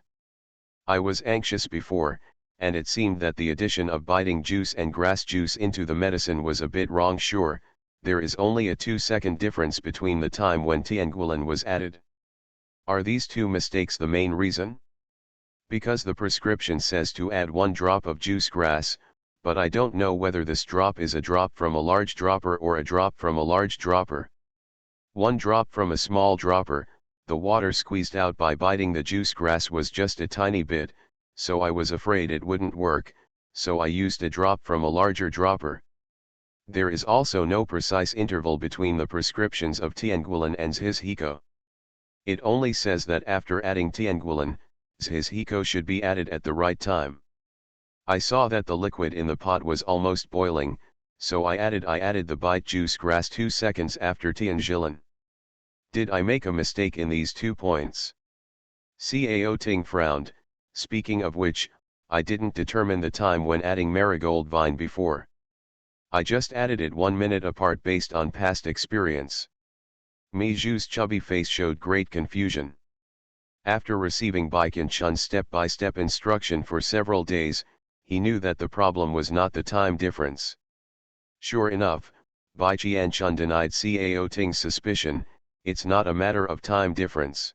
[SPEAKER 1] I was anxious before, and it seemed that the addition of biting juice and grass juice into the medicine was a bit wrong. Sure, there is only a 2-second difference between the time when tianguolin was added. Are these 2 mistakes the main reason? Because the prescription says to add 1 drop of juice grass, but I don't know whether this drop is a drop from a large dropper or a drop from a large dropper. 1 drop from a small dropper, the water squeezed out by biting the juice grass was just a tiny bit, so I was afraid it wouldn't work, so I used a drop from a larger dropper. There is also no precise interval between the prescriptions of tianguolin and zhizhiko. It only says that after adding tianguolin, zhizhiko should be added at the right time. I saw that the liquid in the pot was almost boiling, so I added the bite juice grass 2 seconds after tianguolin. Did I make a mistake in these 2 points? Cao Ting frowned, "Speaking of which, I didn't determine the time when adding marigold vine before. I just added it 1 minute apart based on past experience." Mi Zhu's chubby face showed great confusion. After receiving Bai Qianchun's step-by-step instruction for several days, he knew that the problem was not the time difference. Sure enough, Bai Qianchun denied Cao Ting's suspicion, "It's not a matter of time difference.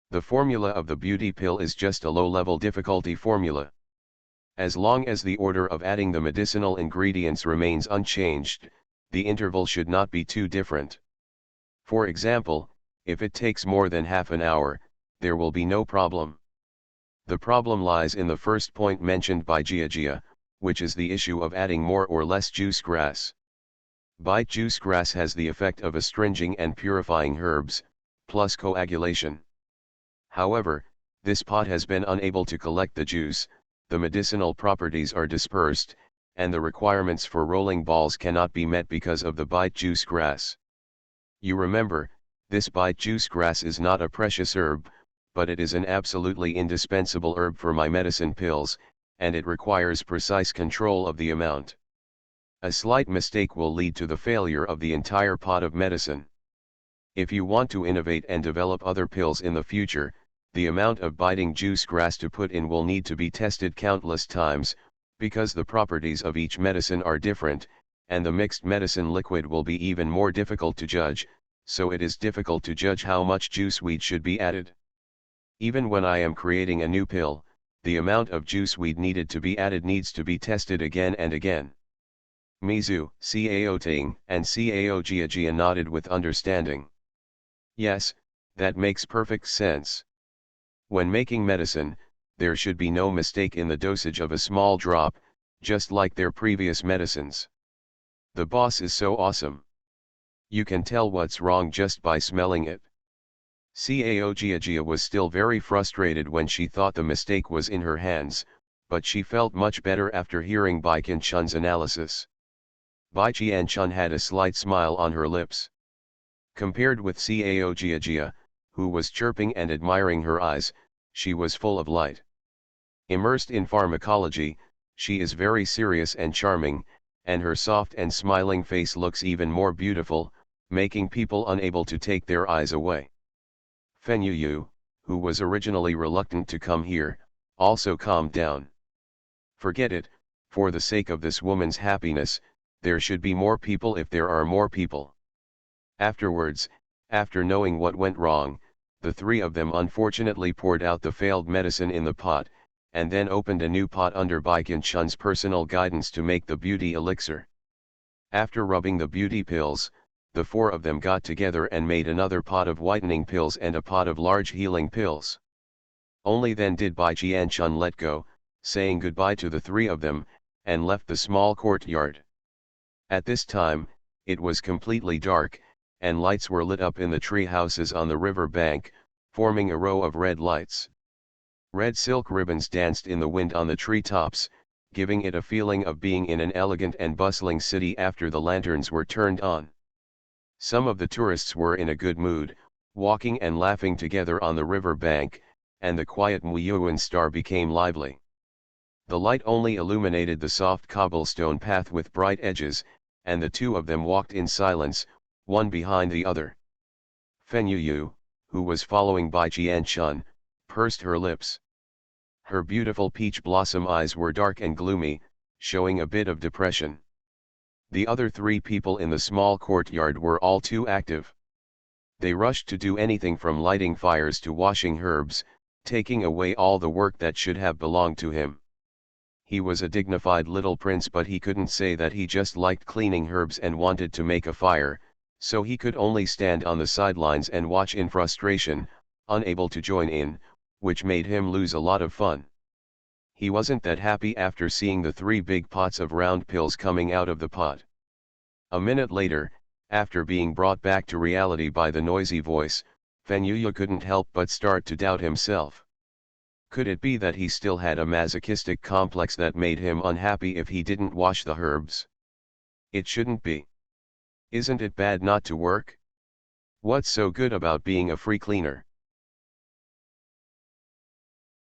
[SPEAKER 1] The formula of the beauty pill is just a low-level difficulty formula. As long as the order of adding the medicinal ingredients remains unchanged, the interval should not be too different. For example, if it takes more than half an hour, there will be no problem. The problem lies in the first point mentioned by Jiajia, which is the issue of adding more or less juice grass. Bite juice grass has the effect of astringing and purifying herbs, plus coagulation. However, this pot has been unable to collect the juice, the medicinal properties are dispersed, and the requirements for rolling balls cannot be met because of the bite juice grass. You remember, this bite juice grass is not a precious herb, but it is an absolutely indispensable herb for my medicine pills, and it requires precise control of the amount. A slight mistake will lead to the failure of the entire pot of medicine. If you want to innovate and develop other pills in the future, the amount of biting juice grass to put in will need to be tested countless times, because the properties of each medicine are different, and the mixed medicine liquid will be even more difficult to judge, so it is difficult to judge how much juice weed should be added. Even when I am creating a new pill, the amount of juice weed needed to be added needs to be tested again and again. Mizu, Cao Ting, and Cao Gia nodded with understanding. Yes, that makes perfect sense. When making medicine, there should be no mistake in the dosage of a small drop, just like their previous medicines. The boss is so awesome. You can tell what's wrong just by smelling it. Cao Gia was still very frustrated when she thought the mistake was in her hands, but she felt much better after hearing Bai Qianchun's analysis. Bai Qianchun had a slight smile on her lips. Compared with Cao Gia, who was chirping and admiring her eyes, she was full of light. Immersed in pharmacology, she is very serious and charming, and her soft and smiling face looks even more beautiful, making people unable to take their eyes away. Fen Yu, who was originally reluctant to come here, also calmed down. Forget it, for the sake of this woman's happiness, there should be more people if there are more people. Afterwards, after knowing what went wrong, the three of them unfortunately poured out the failed medicine in the pot, and then opened a new pot under Bai Qianchun's personal guidance to make the beauty elixir. After rubbing the beauty pills, the four of them got together and made another pot of whitening pills and a pot of large healing pills. Only then did Bai Qianchun let go, saying goodbye to the three of them, and left the small courtyard. At this time, it was completely dark, and lights were lit up in the tree houses on the river bank, forming a row of red lights. Red silk ribbons danced in the wind on the treetops, giving it a feeling of being in an elegant and bustling city after the lanterns were turned on. Some of the tourists were in a good mood, walking and laughing together on the river bank, and the quiet Muyuan star became lively. The light only illuminated the soft cobblestone path with bright edges, and the two of them walked in silence, one behind the other. Fen Yu, who was following Bai Qianchun, pursed her lips. Her beautiful peach blossom eyes were dark and gloomy, showing a bit of depression. The other three people in the small courtyard were all too active. They rushed to do anything from lighting fires to washing herbs, taking away all the work that should have belonged to him. He was a dignified little prince, but he couldn't say that he just liked cleaning herbs and wanted to make a fire, so he could only stand on the sidelines and watch in frustration, unable to join in, which made him lose a lot of fun. He wasn't that happy after seeing the three big pots of round pills coming out of the pot. A minute later, after being brought back to reality by the noisy voice, Fen Yu couldn't help but start to doubt himself. Could it be that he still had a masochistic complex that made him unhappy if he didn't wash the herbs? It shouldn't be. Isn't it bad not to work? What's so good about being a free cleaner?